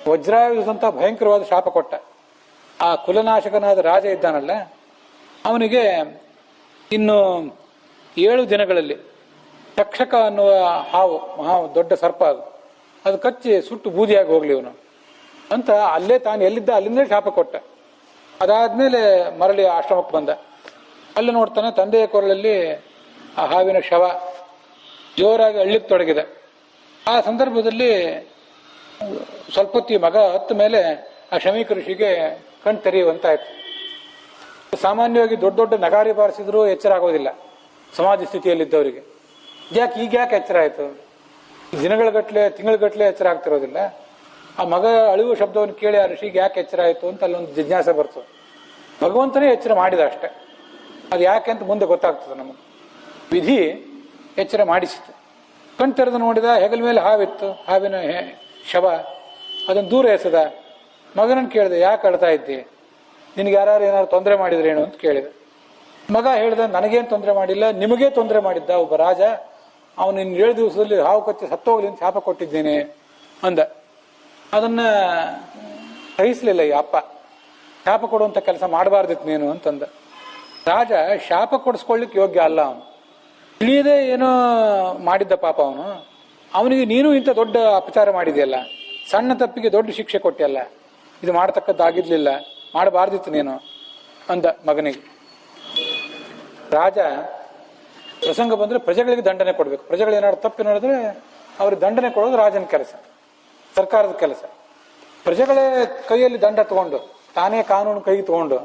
ವಜ್ರಾಯುಧಂತ ಭಯಂಕರವಾದ ಶಾಪ ಕೊಟ್ಟ. ಆ ಕುಲನಾಶಕನಾದ ರಾಜ ಇದ್ದಾನಲ್ಲ, ಅವನಿಗೆ ಇನ್ನು 7 ದಿನಗಳಲ್ಲಿ ತಕ್ಷಕ ಅನ್ನುವ ಹಾವು, ಮಹಾ ದೊಡ್ಡ ಸರ್ಪ, ಅದು ಕಚ್ಚಿ ಸುಟ್ಟು ಬೂದಿಯಾಗಿ ಹೋಗ್ಲಿ ಇವನು ಅಂತ ಅಲ್ಲೇ ತಾನು ಎಲ್ಲಿದ್ದ ಅಲ್ಲಿಂದಲೇ ಶಾಪ ಕೊಟ್ಟ. ಅದಾದ್ಮೇಲೆ ಮರಳಿ ಆಶ್ರಮಕ್ಕೆ ಬಂದ. ಅಲ್ಲಿ ನೋಡ್ತಾನೆ ತಂದೆಯ ಕೊರಳಲ್ಲಿ ಆ ಹಾವಿನ ಶವ ಜೋರಾಗಿ ಅಳ್ಳಿಕ್ಕೆ ತೊಡಗಿದೆ. ಆ ಸಂದರ್ಭದಲ್ಲಿ ಸ್ವಲ್ಪ ಹೊತ್ತಿ ಮಗ ಹತ್ತ ಮೇಲೆ ಆ ಶಮೀಕ ಋಷಿಗೆ ಕಣ್ ತೆರೆಯುವಂತಾಯ್ತು. ಸಾಮಾನ್ಯವಾಗಿ ದೊಡ್ಡ ದೊಡ್ಡ ನಗಾರಿ ಬಾರಿಸಿದ್ರು ಎಚ್ಚರ ಆಗೋದಿಲ್ಲ ಸಮಾಧಿ ಸ್ಥಿತಿಯಲ್ಲಿದ್ದವರಿಗೆ. ಯಾಕೆ ಎಚ್ಚರ ಆಯ್ತು? ದಿನಗಳಗಟ್ಲೆ ತಿಂಗಳಗಟ್ಲೆ ಎಚ್ಚರ ಆಗ್ತಿರೋದಿಲ್ಲ. ಆ ಮಗ ಅಳುವ ಶಬ್ದವನ್ನು ಕೇಳಿ ಆ ಋಷಿಗೆ ಯಾಕೆ ಎಚ್ಚರ ಆಯ್ತು ಅಂತ ಅಲ್ಲೊಂದು ಜಿಜ್ಞಾಸೆ ಬರ್ತದೆ. ಭಗವಂತನೇ ಎಚ್ಚರ ಮಾಡಿದ ಅಷ್ಟೆ. ಅದು ಯಾಕೆ ಅಂತ ಮುಂದೆ ಗೊತ್ತಾಗ್ತದೆ ನಮಗೆ. ವಿಧಿ ಎಚ್ಚರ ಮಾಡಿಸಿತು. ಕಣ್ ತೆರೆದು ನೋಡಿದ, ಹೆಗಲ ಮೇಲೆ ಹಾವಿತ್ತು, ಹಾವಿನ ಶವ. ಅದನ್ನು ದೂರ ಎಸೆದ. ಮಗನನ್ನು ಕೇಳಿದೆ, ಯಾಕೆ ಅಳ್ತಾ ಇದ್ದಿ? ನಿನಗೆ ಯಾರು ಏನಾದ್ರು ತೊಂದರೆ ಮಾಡಿದ್ರೇನು ಅಂತ ಕೇಳಿದ. ಮಗ ಹೇಳಿದ, ನನಗೇನು ತೊಂದರೆ ಮಾಡಿಲ್ಲ, ನಿಮಗೇ ತೊಂದರೆ ಮಾಡಿದ್ದ ಒಬ್ಬ ರಾಜ. ಅವನು ಇನ್ನು 7 ದಿವಸದಲ್ಲಿ ಹಾವು ಕಚ್ಚಿ ಸತ್ತೋಗ್ಲಿ ಅಂತ ಶಾಪ ಕೊಟ್ಟಿದ್ದೇನೆ ಅಂದ. ಅದನ್ನ ಸಹಿಸ್ಲಿಲ್ಲ ಈ ಅಪ್ಪ. ಶಾಪ ಕೊಡುವಂತ ಕೆಲಸ ಮಾಡಬಾರ್ದಿತ್ತು ನೀನು ಅಂತಂದ. ರಾಜ ಶಾಪ ಕೊಡಿಸ್ಕೊಳ್ಳಿಕ್ಕೆ ಯೋಗ್ಯ ಅಲ್ಲ. ಅವನು ತಿಳಿಯದೆ ಏನೋ ಮಾಡಿದ್ದ ಪಾಪ. ಅವನಿಗೆ ನೀನು ಇಂಥ ದೊಡ್ಡ ಅಪಚಾರ ಮಾಡಿದೆಯಲ್ಲ, ಸಣ್ಣ ತಪ್ಪಿಗೆ ದೊಡ್ಡ ಶಿಕ್ಷೆ ಕೊಟ್ಟಿಯಲ್ಲ, ಇದು ಮಾಡತಕ್ಕದ್ದಾಗಿರ್ಲಿಲ್ಲ, ಮಾಡಬಾರ್ದಿತ್ತು ನೀನು ಅಂದ ಮಗನಿಗೆ. ರಾಜ ಪ್ರಸಂಗ ಬಂದ್ರೆ ಪ್ರಜೆಗಳಿಗೆ ದಂಡನೆ ಕೊಡ್ಬೇಕು. ಪ್ರಜೆಗಳು ಏನಾದ್ರು ತಪ್ಪು ನೋಡಿದ್ರೆ ಅವ್ರಿಗೆ ದಂಡನೆ ಕೊಡೋದು ರಾಜನ ಕೆಲಸ, ಸರ್ಕಾರದ ಕೆಲಸ. ಪ್ರಜೆಗಳೇ ಕೈಯಲ್ಲಿ ದಂಡ ತಗೊಂಡು, ತಾನೇ ಕಾನೂನು ಕೈಗೆ ತಗೊಂಡು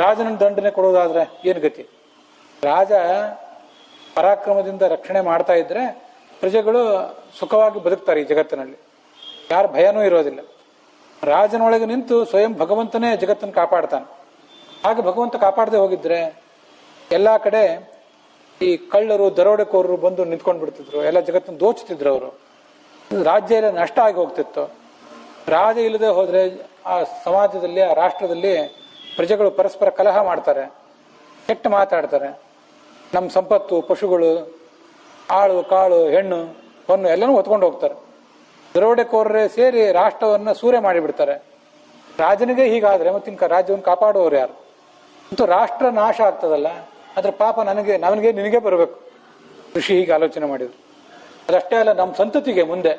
ರಾಜನ ದಂಡನೆ ಕೊಡೋದಾದ್ರೆ ಏನು ಗತಿ? ರಾಜ ಪರಾಕ್ರಮದಿಂದ ರಕ್ಷಣೆ ಮಾಡ್ತಾ ಇದ್ರೆ ಪ್ರಜೆಗಳು ಸುಖವಾಗಿ ಬದುಕ್ತಾರೆ ಈ ಜಗತ್ತಿನಲ್ಲಿ. ಯಾರ ಭಯನೂ ಇರೋದಿಲ್ಲ. ರಾಜನೊಳಗೆ ನಿಂತು ಸ್ವಯಂ ಭಗವಂತನೇ ಜಗತ್ತನ್ನು ಕಾಪಾಡ್ತಾನೆ. ಹಾಗೆ ಭಗವಂತ ಕಾಪಾಡದೆ ಹೋಗಿದ್ರೆ ಎಲ್ಲಾ ಕಡೆ ಈ ಕಳ್ಳರು ದರೋಡೆಕೋರರು ಬಂದು ನಿಂತ್ಕೊಂಡು ಬಿಡ್ತಿದ್ರು, ಎಲ್ಲ ಜಗತ್ತನ್ನು ದೋಚುತ್ತಿದ್ರು ಅವರು. ರಾಜ್ಯ ಎಲ್ಲ ನಷ್ಟ ಆಗಿ ಹೋಗ್ತಿತ್ತು. ರಾಜ ಇಲ್ಲದೆ ಹೋದ್ರೆ ಆ ಸಮಾಜದಲ್ಲಿ, ಆ ರಾಷ್ಟ್ರದಲ್ಲಿ ಪ್ರಜೆಗಳು ಪರಸ್ಪರ ಕಲಹ ಮಾಡ್ತಾರೆ, ಕೆಟ್ಟ ಮಾತಾಡ್ತಾರೆ. ನಮ್ಮ ಸಂಪತ್ತು, ಪಶುಗಳು, ಆಳು ಕಾಳು, ಹೆಣ್ಣು ಹೊನ್ನು ಎಲ್ಲನೂ ಹೊತ್ಕೊಂಡು ಹೋಗ್ತಾರೆ. ದರೋಡೆಕೋರರೇ ಸೇರಿ ರಾಷ್ಟ್ರವನ್ನ ಸೂರೆ ಮಾಡಿಬಿಡ್ತಾರೆ. ರಾಜನಿಗೆ ಹೀಗಾದ್ರೆ ಮತ್ತಿನ ರಾಜ್ಯವನ್ನು ಕಾಪಾಡುವವರು ಯಾರು? ಅಂತೂ ರಾಷ್ಟ್ರ ನಾಶ ಆಗ್ತದಲ್ಲ, ಅದ್ರ ಪಾಪ ನನಗೆ ನಿನಗೆ ಬರಬೇಕು. ಋಷಿ ಹೀಗೆ ಆಲೋಚನೆ ಮಾಡಿದ್ರು. ಅದಷ್ಟೇ ಅಲ್ಲ, ನಮ್ಮ ಸಂತತಿಗೆ ಮುಂದೆ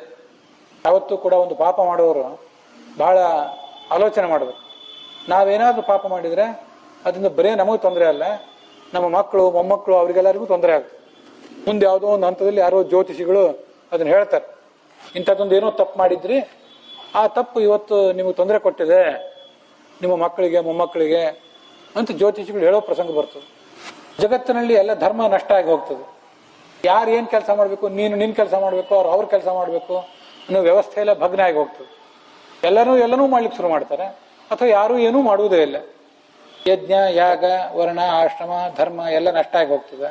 ಯಾವತ್ತೂ ಕೂಡ ಒಂದು ಪಾಪ ಮಾಡುವವರು ಬಹಳ ಆಲೋಚನೆ ಮಾಡಬೇಕು. ನಾವೇನಾದ್ರೂ ಪಾಪ ಮಾಡಿದ್ರೆ ಅದರಿಂದ ಬರೇ ನಮಗೆ ತೊಂದರೆ ಅಲ್ಲ, ನಮ್ಮ ಮಕ್ಕಳು ಮೊಮ್ಮಕ್ಕಳು ಅವರಿಗೆಲ್ಲರಿಗೂ ತೊಂದರೆ ಆಗ್ತದೆ. ಮುಂದೆ ಯಾವುದೋ ಒಂದು ಹಂತದಲ್ಲಿ ಯಾರೋ ಜ್ಯೋತಿಷಿಗಳು ಅದನ್ನ ಹೇಳ್ತಾರೆ, ಇಂಥದ್ದೊಂದು ಏನೋ ತಪ್ಪು ಮಾಡಿದ್ರಿ, ಆ ತಪ್ಪು ಇವತ್ತು ನಿಮಗೆ ತೊಂದರೆ ಕೊಟ್ಟಿದೆ, ನಿಮ್ಮ ಮಕ್ಕಳಿಗೆ ಮೊಮ್ಮಕ್ಕಳಿಗೆ ಅಂತ ಜ್ಯೋತಿಷಿಗಳು ಹೇಳೋ ಪ್ರಸಂಗ ಬರ್ತದೆ. ಜಗತ್ತಿನಲ್ಲಿ ಎಲ್ಲ ಧರ್ಮ ನಷ್ಟ ಆಗಿ ಹೋಗ್ತದೆ. ಯಾರು ಏನು ಕೆಲಸ ಮಾಡಬೇಕು, ನೀನು ನಿನ್ನ ಕೆಲಸ ಮಾಡಬೇಕು, ಅವ್ರ ಕೆಲಸ ಮಾಡಬೇಕು ಅನ್ನೋ ವ್ಯವಸ್ಥೆ ಎಲ್ಲ ಭಗ್ನ ಆಗಿ ಹೋಗ್ತದೆ. ಎಲ್ಲನೂ ಮಾಡ್ಲಿಕ್ಕೆ ಶುರು ಮಾಡ್ತಾರೆ, ಅಥವಾ ಯಾರೂ ಏನೂ ಮಾಡುವುದೇ ಇಲ್ಲ. ಯಜ್ಞ, ಯಾಗ, ವರ್ಣ, ಆಶ್ರಮ, ಧರ್ಮ ಎಲ್ಲ ನಷ್ಟ ಆಗಿ ಹೋಗ್ತದೆ.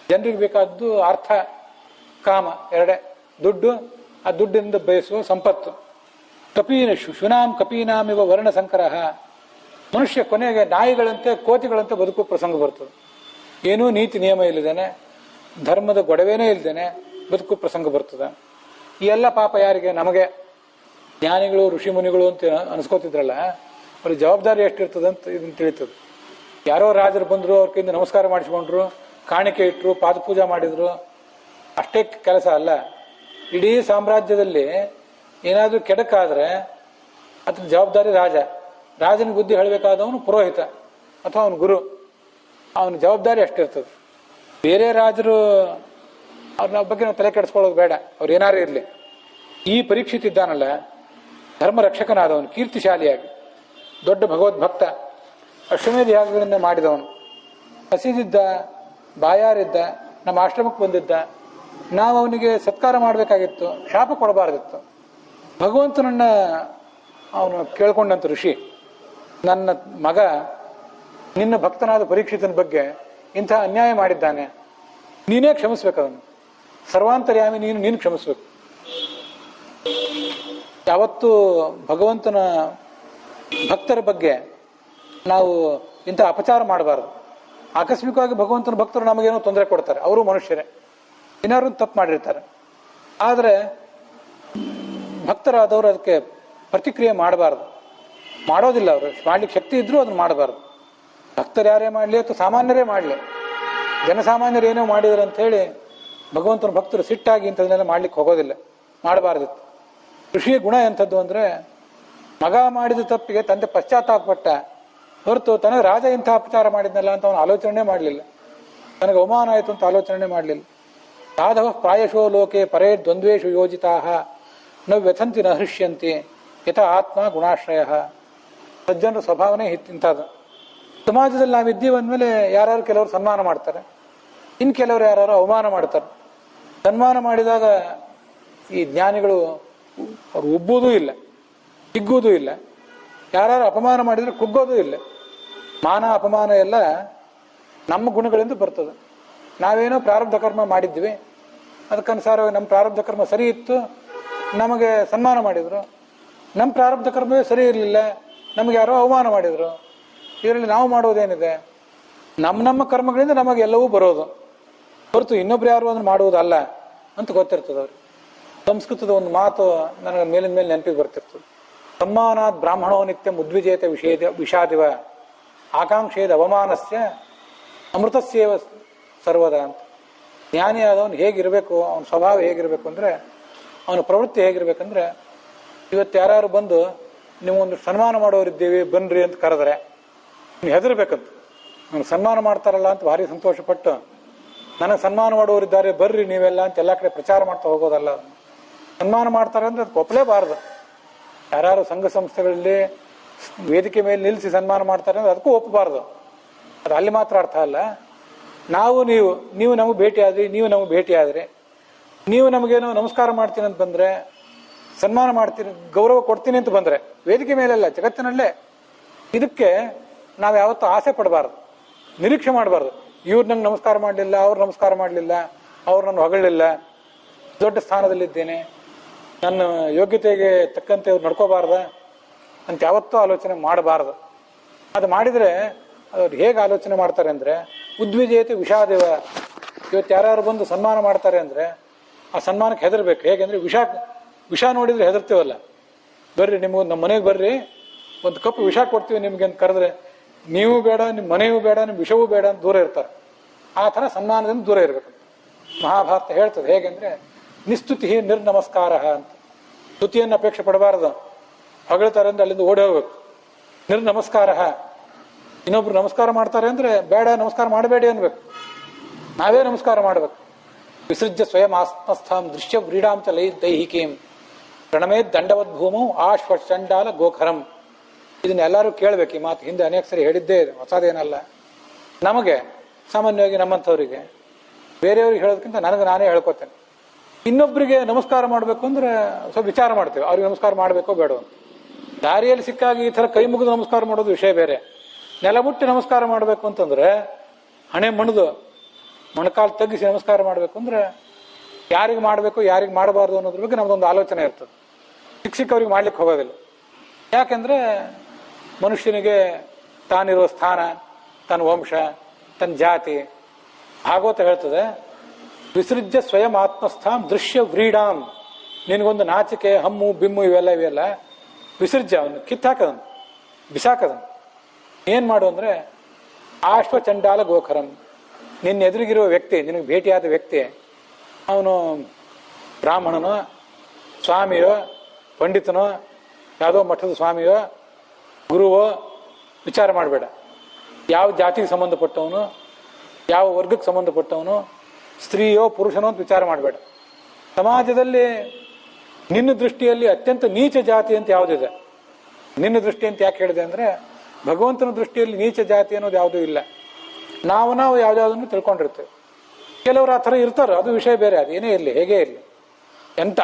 ಜನರಿಗೆ ಬೇಕಾದ್ದು ಅರ್ಥ, ಕಾಮ ಎರಡೇ. ದುಡ್ಡು, ಆ ದುಡ್ಡಿನಿಂದ ಬಯಸುವ ಸಂಪತ್ತು. ಶುನಾಂ ಕಪೀನಾಂ ಇವ ವರ್ಣ ಸಂಕರಹ. ಮನುಷ್ಯ ಕೊನೆಗೆ ನಾಯಿಗಳಂತೆ, ಕೋತಿಗಳಂತೆ ಬದುಕುವ ಪ್ರಸಂಗ ಬರ್ತದೆ. ಏನೂ ನೀತಿ ನಿಯಮ ಇಲ್ಲದೇನೆ, ಧರ್ಮದ ಗೊಡವೆನೇ ಇಲ್ಲದೇನೆ ಬದುಕುವ ಪ್ರಸಂಗ ಬರ್ತದೆ. ಈ ಎಲ್ಲ ಪಾಪ ಯಾರಿಗೆ? ನಮಗೆ. ಜ್ಞಾನಿಗಳು, ಋಷಿ ಮುನಿಗಳು ಅಂತ ಅನ್ಸ್ಕೋತಿದ್ರಲ್ಲ, ಅವ್ರಿಗೆ ಜವಾಬ್ದಾರಿ ಎಷ್ಟಿರ್ತದೆ ಅಂತ ಇದನ್ನ ತಿಳಿತದೆ. ಯಾರೋ ರಾಜರು ಬಂದ್ರು, ಅವ್ರ ಕೈಯಿಂದ ನಮಸ್ಕಾರ ಮಾಡಿಸ್ಕೊಂಡ್ರು, ಕಾಣಿಕೆ ಇಟ್ಟರು, ಪಾದಪೂಜಾ ಮಾಡಿದ್ರು, ಅಷ್ಟೇ ಕೆಲಸ ಅಲ್ಲ. ಇಡೀ ಸಾಮ್ರಾಜ್ಯದಲ್ಲಿ ಏನಾದ್ರೂ ಕೆಡಕಾದ್ರೆ ಅದ್ರ ಜವಾಬ್ದಾರಿ ರಾಜ. ರಾಜನ ಬುದ್ಧಿ ಹೇಳಬೇಕಾದವನು ಪುರೋಹಿತ ಅಥವಾ ಅವನ ಗುರು. ಅವನ ಜವಾಬ್ದಾರಿ ಅಷ್ಟಿರ್ತದೆ. ಬೇರೆ ರಾಜರು ಅವ್ರನ್ನ ಬಗ್ಗೆ ನಾವು ತಲೆ ಕೆಡಿಸ್ಕೊಳ್ಳೋದು ಬೇಡ, ಅವ್ರು ಏನಾರು ಇರಲಿ. ಈ ಪರೀಕ್ಷಿತ್ ಇದ್ದಾನಲ್ಲ, ಧರ್ಮ ರಕ್ಷಕನಾದವನು, ಕೀರ್ತಿಶಾಲಿಯಾಗಿ ದೊಡ್ಡ ಭಗವದ್ಭಕ್ತ, ಅಶ್ವಮೇಧ ಯಾಗಗಳಿಂದ ಮಾಡಿದವನು, ಹಸಿದಿದ್ದ, ಬಾಯಾರಿದ್ದ, ನಮ್ಮ ಆಶ್ರಮಕ್ಕೆ ಬಂದಿದ್ದ. ನಾವು ಅವನಿಗೆ ಸತ್ಕಾರ ಮಾಡಬೇಕಾಗಿತ್ತು, ಶಾಪ ಕೊಡಬಾರ್ದಿತ್ತು. ಭಗವಂತನನ್ನ ಅವನು ಕೇಳ್ಕೊಂಡಂತ ಋಷಿ, ನನ್ನ ಮಗ ನಿನ್ನ ಭಕ್ತನಾದ ಪರೀಕ್ಷಿತನ ಬಗ್ಗೆ ಇಂತಹ ಅನ್ಯಾಯ ಮಾಡಿದ್ದಾನೆ, ನೀನೇ ಕ್ಷಮಿಸ್ಬೇಕು. ಅವನು ಸರ್ವಾಂತರ್ಯಾಮಿ, ನೀನು ಕ್ಷಮಿಸ್ಬೇಕು. ಯಾವತ್ತೂ ಭಗವಂತನ ಭಕ್ತರ ಬಗ್ಗೆ ನಾವು ಇಂಥ ಅಪಚಾರ ಮಾಡಬಾರ್ದು. ಆಕಸ್ಮಿಕವಾಗಿ ಭಗವಂತನ ಭಕ್ತರು ನಮಗೇನೋ ತೊಂದರೆ ಕೊಡ್ತಾರೆ, ಅವರು ಮನುಷ್ಯರೇ, ಏನಾದ್ರು ತಪ್ಪು ಮಾಡಿರ್ತಾರೆ. ಆದರೆ ಭಕ್ತರಾದವರು ಅದಕ್ಕೆ ಪ್ರತಿಕ್ರಿಯೆ ಮಾಡಬಾರ್ದು, ಮಾಡೋದಿಲ್ಲ. ಅವರು ಮಾಡ್ಲಿಕ್ಕೆ ಶಕ್ತಿ ಇದ್ರೂ ಅದನ್ನ ಮಾಡಬಾರ್ದು. ಭಕ್ತರು ಯಾರೇ ಮಾಡಲಿ ಅಥವಾ ಸಾಮಾನ್ಯರೇ ಮಾಡಲಿ, ಜನಸಾಮಾನ್ಯರು ಏನೋ ಮಾಡಿದ್ರು ಅಂತ ಹೇಳಿ ಭಗವಂತನ ಭಕ್ತರು ಸಿಟ್ಟಾಗಿ ಇಂಥದನ್ನೆಲ್ಲ ಮಾಡ್ಲಿಕ್ಕೆ ಹೋಗೋದಿಲ್ಲ, ಮಾಡಬಾರ್ದಿತ್ತು. ಋಷಿಯ ಗುಣ ಎಂಥದ್ದು ಅಂದ್ರೆ, ಮಗ ಮಾಡಿದ ತಪ್ಪಿಗೆ ತಂದೆ ಪಶ್ಚಾತ್ತಾಪಪಟ್ಟ ಹೊರತು ತನಗೆ ರಾಜ ಇಂಥ ಅಪಚಾರ ಮಾಡಿದ್ನಲ್ಲ ಅಂತ ಅವನು ಆಲೋಚನೆ ಮಾಡಲಿಲ್ಲ, ತನಗೆ ಅವಮಾನ ಆಯಿತು ಅಂತ ಆಲೋಚನೆ ಮಾಡಲಿಲ್ಲ. ಸಾಧವ ಪ್ರಾಯಶೋ ಲೋಕೆ ಪರೇ ದ್ವಂದ್ವೇಷು ಯೋಜಿತಾ ನ ವ್ಯಥಂತಿ ನ ಹೃಷ್ಯಂತಿ ಯಥ ಆತ್ಮ ಗುಣಾಶ್ರಯ. ಸಜ್ಜನರ ಸ್ವಭಾವನೆ ಇಂಥದ್ದು. ಸಮಾಜದಲ್ಲಿ ನಾವಿದ್ದೀವಿ ಅಂದಮೇಲೆ ಯಾರು ಕೆಲವರು ಸನ್ಮಾನ ಮಾಡ್ತಾರೆ, ಇನ್ನು ಕೆಲವರು ಯಾರು ಅವಮಾನ ಮಾಡ್ತಾರೆ. ಸನ್ಮಾನ ಮಾಡಿದಾಗ ಈ ಜ್ಞಾನಿಗಳು ಅವ್ರು ಉಬ್ಬುವುದೂ ಇಲ್ಲ, ಹಿಗ್ಗುವುದೂ ಇಲ್ಲ. ಯಾರು ಅಪಮಾನ ಮಾಡಿದರೆ ಕುಗ್ಗೋದೂ ಇಲ್ಲ. ಮಾನ ಅಪಮಾನ ಎಲ್ಲ ನಮ್ಮ ಗುಣಗಳಿಂದ ಬರ್ತದೆ. ನಾವೇನೋ ಪ್ರಾರಬ್ಧ ಕರ್ಮ ಮಾಡಿದ್ವಿ, ಅದಕ್ಕನುಸಾರ ನಮ್ಮ ಪ್ರಾರಬ್ಧ ಕರ್ಮ ಸರಿ ಇತ್ತು, ನಮಗೆ ಸನ್ಮಾನ ಮಾಡಿದರು. ನಮ್ಮ ಪ್ರಾರಬ್ಧ ಕರ್ಮವೇ ಸರಿ ಇರಲಿಲ್ಲ, ನಮಗೆ ಯಾರೋ ಅವಮಾನ ಮಾಡಿದರು. ಇದರಲ್ಲಿ ನಾವು ಮಾಡೋದೇನಿದೆ? ನಮ್ಮ ಕರ್ಮಗಳಿಂದ ನಮಗೆಲ್ಲವೂ ಬರೋದು ಹೊರತು ಇನ್ನೊಬ್ರು ಯಾರು ಅದನ್ನು ಮಾಡುವುದಲ್ಲ ಅಂತ ಗೊತ್ತಿರ್ತದೆ ಅವ್ರಿಗೆ. ಸಂಸ್ಕೃತದ ಒಂದು ಮಾತು ನನಗೆ ಮೇಲಿನ ಮೇಲೆ ನೆನಪಿಗೆ ಬರ್ತಿರ್ತದೆ. ಸಮ್ಮಾನಾತ್ ಬ್ರಾಹ್ಮಣೋ ನಿತ್ಯ ಉದ್ವಿಜೇತ ವಿಷಾದಿವ ಆಕಾಂಕ್ಷೇದ ಅವಮಾನಸ್ಯ ಅಮೃತಸ್ಯೇವ ಸರ್ವದ ಅಂತ. ಜ್ಞಾನಿ ಆದವನು ಹೇಗಿರಬೇಕು, ಅವನ ಸ್ವಭಾವ ಹೇಗಿರಬೇಕು ಅಂದರೆ, ಅವನ ಪ್ರವೃತ್ತಿ ಹೇಗಿರ್ಬೇಕಂದ್ರೆ, ಇವತ್ತು ಯಾರು ಬಂದು ನೀವೊಂದು ಸನ್ಮಾನ ಮಾಡೋರಿದ್ದೀವಿ ಬನ್ರಿ ಅಂತ ಕರೆದ್ರೆ ನೀವು ಹೆದರ್ಬೇಕಂತ. ನನಗೆ ಸನ್ಮಾನ ಮಾಡ್ತಾರಲ್ಲ ಅಂತ ಭಾರಿ ಸಂತೋಷಪಟ್ಟು ನನಗೆ ಸನ್ಮಾನ ಮಾಡೋರಿದ್ದಾರೆ ಬರ್ರಿ ನೀವೆಲ್ಲ ಅಂತ ಎಲ್ಲ ಕಡೆ ಪ್ರಚಾರ ಮಾಡ್ತಾ ಹೋಗೋದಲ್ಲ. ಸನ್ಮಾನ ಮಾಡ್ತಾರೆ ಅಂದ್ರೆ ಅದಕ್ಕೆ ಒಪ್ಪಲೇಬಾರ್ದು. ಯಾರು ಸಂಘ ಸಂಸ್ಥೆಗಳಲ್ಲಿ ವೇದಿಕೆ ಮೇಲೆ ನಿಲ್ಲಿಸಿ ಸನ್ಮಾನ ಮಾಡ್ತಾರೆ ಅಂದ್ರೆ ಅದಕ್ಕೂ ಒಪ್ಪಬಾರ್ದು. ಅದು ಅಲ್ಲಿ ಮಾತ್ರ ಅರ್ಥ ಅಲ್ಲ. ನೀವು ನಮಗೆ ಭೇಟಿ ಆದ್ರಿ, ನೀವು ನಮಗೆ ಭೇಟಿ ಆದ್ರಿ, ನೀವು ನಮಗೇನೋ ನಮಸ್ಕಾರ ಮಾಡ್ತೀನಿ ಅಂತ ಬಂದ್ರೆ, ಸನ್ಮಾನ ಮಾಡ್ತೀನಿ, ಗೌರವ ಕೊಡ್ತೀನಿ ಅಂತ ಬಂದ್ರೆ, ವೇದಿಕೆ ಮೇಲೆಲ್ಲ ಜಗತ್ತಿನಲ್ಲೇ, ಇದಕ್ಕೆ ನಾವು ಯಾವತ್ತೂ ಆಸೆ ಪಡಬಾರ್ದು, ನಿರೀಕ್ಷೆ ಮಾಡಬಾರ್ದು. ಇವ್ರು ನಂಗೆ ನಮಸ್ಕಾರ ಮಾಡಲಿಲ್ಲ, ಅವ್ರು ನಮಸ್ಕಾರ ಮಾಡಲಿಲ್ಲ, ಅವ್ರು ನನ್ನ ಹೊಗಳಿಲ್ಲ, ದೊಡ್ಡ ಸ್ಥಾನದಲ್ಲಿದ್ದೇನೆ, ನನ್ನ ಯೋಗ್ಯತೆಗೆ ತಕ್ಕಂತೆ ಅವ್ರು ನಡ್ಕೋಬಾರ್ದ ಅಂತ ಯಾವತ್ತೂ ಆಲೋಚನೆ ಮಾಡಬಾರ್ದು. ಅದು ಮಾಡಿದರೆ ಅವ್ರು ಹೇಗೆ ಆಲೋಚನೆ ಮಾಡ್ತಾರೆ ಅಂದರೆ, ಉದ್ವಿಜೇತೆ ವಿಷಾದೇವ. ಇವತ್ತು ಯಾರು ಬಂದು ಸನ್ಮಾನ ಮಾಡ್ತಾರೆ ಅಂದರೆ ಆ ಸನ್ಮಾನಕ್ಕೆ ಹೆದರ್ಬೇಕು. ಹೇಗೆಂದ್ರೆ ವಿಷ ನೋಡಿದ್ರೆ ಹೆದರ್ತೀವಲ್ಲ, ಬರ್ರಿ ನಿಮಗೂ ನಮ್ಮ ಮನೆಗೆ ಬರ್ರಿ, ಒಂದು ಕಪ್ ವಿಷ ಕೊಡ್ತೀವಿ ನಿಮ್ಗೆ ಅಂತ ಕರೆದ್ರೆ ನೀವು ಬೇಡ, ನಿಮ್ಮ ಮನೆಯೂ ಬೇಡ, ನಿಮ್ಮ ವಿಷವೂ ಬೇಡ ಅಂತ ದೂರ ಇರ್ತಾರೆ. ಆ ಥರ ಸನ್ಮಾನದಿಂದ ದೂರ ಇರಬೇಕು. ಮಹಾಭಾರತ ಹೇಳ್ತದೆ ಹೇಗೆಂದ್ರೆ, ನಿಸ್ತುತಿ ನಿರ್ನಮಸ್ಕಾರ ಅಂತ. ಸ್ತುತಿಯನ್ನು ಅಪೇಕ್ಷೆ ಪಡಬಾರದು. ಹೊಗಳ್ತಾರೆ ಅಂದ್ರೆ ಅಲ್ಲಿಂದ ಓಡಿ ಹೋಗ್ಬೇಕು. ನಿರ್ನಮಸ್ಕಾರ. ಇನ್ನೊಬ್ರು ನಮಸ್ಕಾರ ಮಾಡ್ತಾರೆ ಅಂದ್ರೆ ಬೇಡ, ನಮಸ್ಕಾರ ಮಾಡಬೇಡಿ ಅನ್ಬೇಕು. ನಾವೇ ನಮಸ್ಕಾರ ಮಾಡ್ಬೇಕು. ವಿಸೃಜ್ಯ ಸ್ವಯಂ ಆತ್ಮಸ್ಥಾಂ ದೃಶ್ಯ ವ್ರೀಡಾಂತ ದೈಹಿಕೀಂ ಪ್ರಣಮೇ ದಂಡವದ್ ಭೂಮೌ ಆಶ್ವಚಂಡಾಲ ಗೋಖರಂ. ಇದನ್ನೆಲ್ಲರೂ ಕೇಳ್ಬೇಕು. ಈ ಮಾತು ಹಿಂದೆ ಅನೇಕ ಸರಿ ಹೇಳಿದ್ದೇ ಇದೆ, ಹೊಸದೇನಲ್ಲ. ನಮಗೆ ಸಾಮಾನ್ಯವಾಗಿ ನಮ್ಮಂಥವ್ರಿಗೆ ಬೇರೆಯವ್ರಿಗೆ ಹೇಳೋದಕ್ಕಿಂತ ನನಗೆ ನಾನೇ ಹೇಳ್ಕೊತೇನೆ. ಇನ್ನೊಬ್ಬರಿಗೆ ನಮಸ್ಕಾರ ಮಾಡಬೇಕು ಅಂದ್ರೆ ಸ್ವಲ್ಪ ವಿಚಾರ ಮಾಡ್ತೇವೆ, ಅವ್ರಿಗೆ ನಮಸ್ಕಾರ ಮಾಡಬೇಕೋ ಬೇಡ ಅಂತ. ದಾರಿಯಲ್ಲಿ ಸಿಕ್ಕಾಗಿ ಈ ಥರ ಕೈ ಮುಗಿದು ನಮಸ್ಕಾರ ಮಾಡೋದು ವಿಷಯ ಬೇರೆ. ನೆಲ ಮುಟ್ಟಿ ನಮಸ್ಕಾರ ಮಾಡಬೇಕು ಅಂತಂದ್ರೆ ಹಣೆ ಮೊಣಕಾಲು ತಗ್ಗಿಸಿ ನಮಸ್ಕಾರ ಮಾಡಬೇಕು ಅಂದ್ರೆ ಯಾರಿಗೆ ಮಾಡಬೇಕು ಯಾರಿಗೆ ಮಾಡಬಾರ್ದು ಅನ್ನೋದ್ರ ಬಗ್ಗೆ ನಮ್ದೊಂದು ಆಲೋಚನೆ ಇರ್ತದೆ. ಶಿಕ್ಷಕವ್ರಿಗೆ ಮಾಡ್ಲಿಕ್ಕೆ ಹೋಗೋದಿಲ್ಲ. ಯಾಕೆಂದ್ರೆ ಮನುಷ್ಯನಿಗೆ ತಾನಿರುವ ಸ್ಥಾನ, ತನ್ನ ವಂಶ, ತನ್ನ ಜಾತಿ, ಭಾಗವತ ಹೇಳ್ತದೆ, ವಿಸೃಜ್ಯ ಸ್ವಯಂ ಆತ್ಮಸ್ಥಾಂ ದೃಶ್ಯ ವ್ರೀಡಾಂ. ನಿನಗೊಂದು ನಾಚಿಕೆ, ಹಮ್ಮು, ಬಿಮ್ಮು ಇವೆಲ್ಲ ವಿಸರ್ಜ್ಯ, ಅವನು ಕಿತ್ತಾಕದನು, ಬಿಸಾಕದನು. ಏನ್ ಮಾಡು ಅಂದ್ರೆ ಆಶ್ವಚಂಡಾಲ ಗೋಖರಂ. ನಿನ್ನ ಎದುರಿಗಿರುವ ವ್ಯಕ್ತಿ, ನಿನಗೆ ಭೇಟಿಯಾದ ವ್ಯಕ್ತಿ, ಅವನು ಬ್ರಾಹ್ಮಣನೋ, ಸ್ವಾಮಿಯೋ, ಪಂಡಿತನೋ, ಯಾವುದೋ ಮಠದ ಸ್ವಾಮಿಯೋ, ಗುರುವೋ ವಿಚಾರ ಮಾಡಬೇಡ. ಯಾವ ಜಾತಿಗೆ ಸಂಬಂಧಪಟ್ಟವನು, ಯಾವ ವರ್ಗಕ್ಕೆ ಸಂಬಂಧಪಟ್ಟವನು, ಸ್ತ್ರೀಯೋ ಪುರುಷನೋ ಅಂತ ವಿಚಾರ ಮಾಡಬೇಡ. ಸಮಾಜದಲ್ಲಿ ನಿನ್ನ ದೃಷ್ಟಿಯಲ್ಲಿ ಅತ್ಯಂತ ನೀಚ ಜಾತಿ ಅಂತ ಯಾವುದಿದೆ? ನಿನ್ನ ದೃಷ್ಟಿ ಅಂತ ಯಾಕೆ ಹೇಳಿದೆ ಅಂದರೆ, ಭಗವಂತನ ದೃಷ್ಟಿಯಲ್ಲಿ ನೀಚ ಜಾತಿ ಅನ್ನೋದು ಯಾವುದೂ ಇಲ್ಲ. ನಾವು ಯಾವುದಾದನ್ನು ತಿಳ್ಕೊಂಡಿರ್ತೇವೆ. ಕೆಲವರು ಆ ಥರ ಇರ್ತಾರೆ, ಅದು ವಿಷಯ ಬೇರೆ. ಅದು ಏನೇ ಇರಲಿ, ಹೇಗೇ ಇರಲಿ,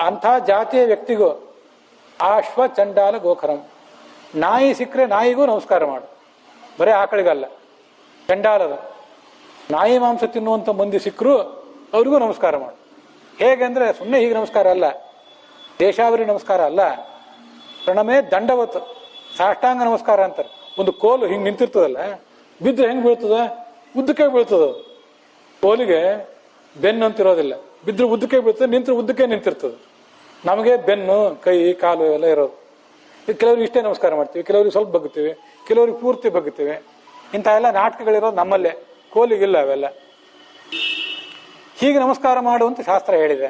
ಅಂಥ ಜಾತಿಯ ವ್ಯಕ್ತಿಗೂ ಆಶ್ವ ಚಂಡಾಲ ಗೋಖರಂ. ನಾಯಿ ಸಿಕ್ಕರೆ ನಾಯಿಗೂ ನಮಸ್ಕಾರ ಮಾಡು, ಬರೀ ಆಕಳಿಗಲ್ಲ. ಚಂಡಾಲದ ನಾಯಿ ಮಾಂಸ ತಿನ್ನುವಂಥ ಮಂದಿ ಸಿಕ್ಕರು ಅವ್ರಿಗೂ ನಮಸ್ಕಾರ ಮಾಡು. ಹೇಗೆಂದ್ರೆ ಸುಮ್ಮನೆ ಹೀಗೆ ನಮಸ್ಕಾರ ಅಲ್ಲ, ದೇಶಾವರಿ ನಮಸ್ಕಾರ ಅಲ್ಲ, ಪ್ರಣಮೇ ದಂಡವತ್, ಸಾಷ್ಟಾಂಗ ನಮಸ್ಕಾರ ಅಂತಾರೆ. ಒಂದು ಕೋಲು ಹಿಂಗೆ ನಿಂತಿರ್ತದಲ್ಲ, ಬಿದ್ದರೆ ಹೆಂಗೆ ಬೀಳ್ತದ? ಉದ್ದಕ್ಕೆ ಬೀಳ್ತದ. ಕೋಲಿಗೆ ಬೆನ್ನು ಅಂತಿರೋದಿಲ್ಲ, ಬಿದ್ದರೆ ಉದ್ದಕ್ಕೆ ಬೀಳ್ತದೆ, ನಿಂತರೆ ಉದ್ದಕ್ಕೆ ನಿಂತಿರ್ತದೆ. ನಮಗೆ ಬೆನ್ನು, ಕೈ, ಕಾಲು ಎಲ್ಲ ಇರೋದು. ಕೆಲವ್ರಿಗೆ ಇಷ್ಟೇ ನಮಸ್ಕಾರ ಮಾಡ್ತೀವಿ, ಕೆಲವ್ರಿಗೆ ಸ್ವಲ್ಪ ಬಗ್ಗುತ್ತೀವಿ, ಕೆಲವ್ರಿಗೆ ಪೂರ್ತಿ ಬಗ್ಗುತ್ತೀವಿ. ಇಂಥ ಎಲ್ಲ ನಾಟಕಗಳಿರೋದು ನಮ್ಮಲ್ಲೇ, ಕೋಲಿಗಿಲ್ಲ ಅವೆಲ್ಲ. ಹೀಗೆ ನಮಸ್ಕಾರ ಮಾಡುವಂತ ಶಾಸ್ತ್ರ ಹೇಳಿದೆ.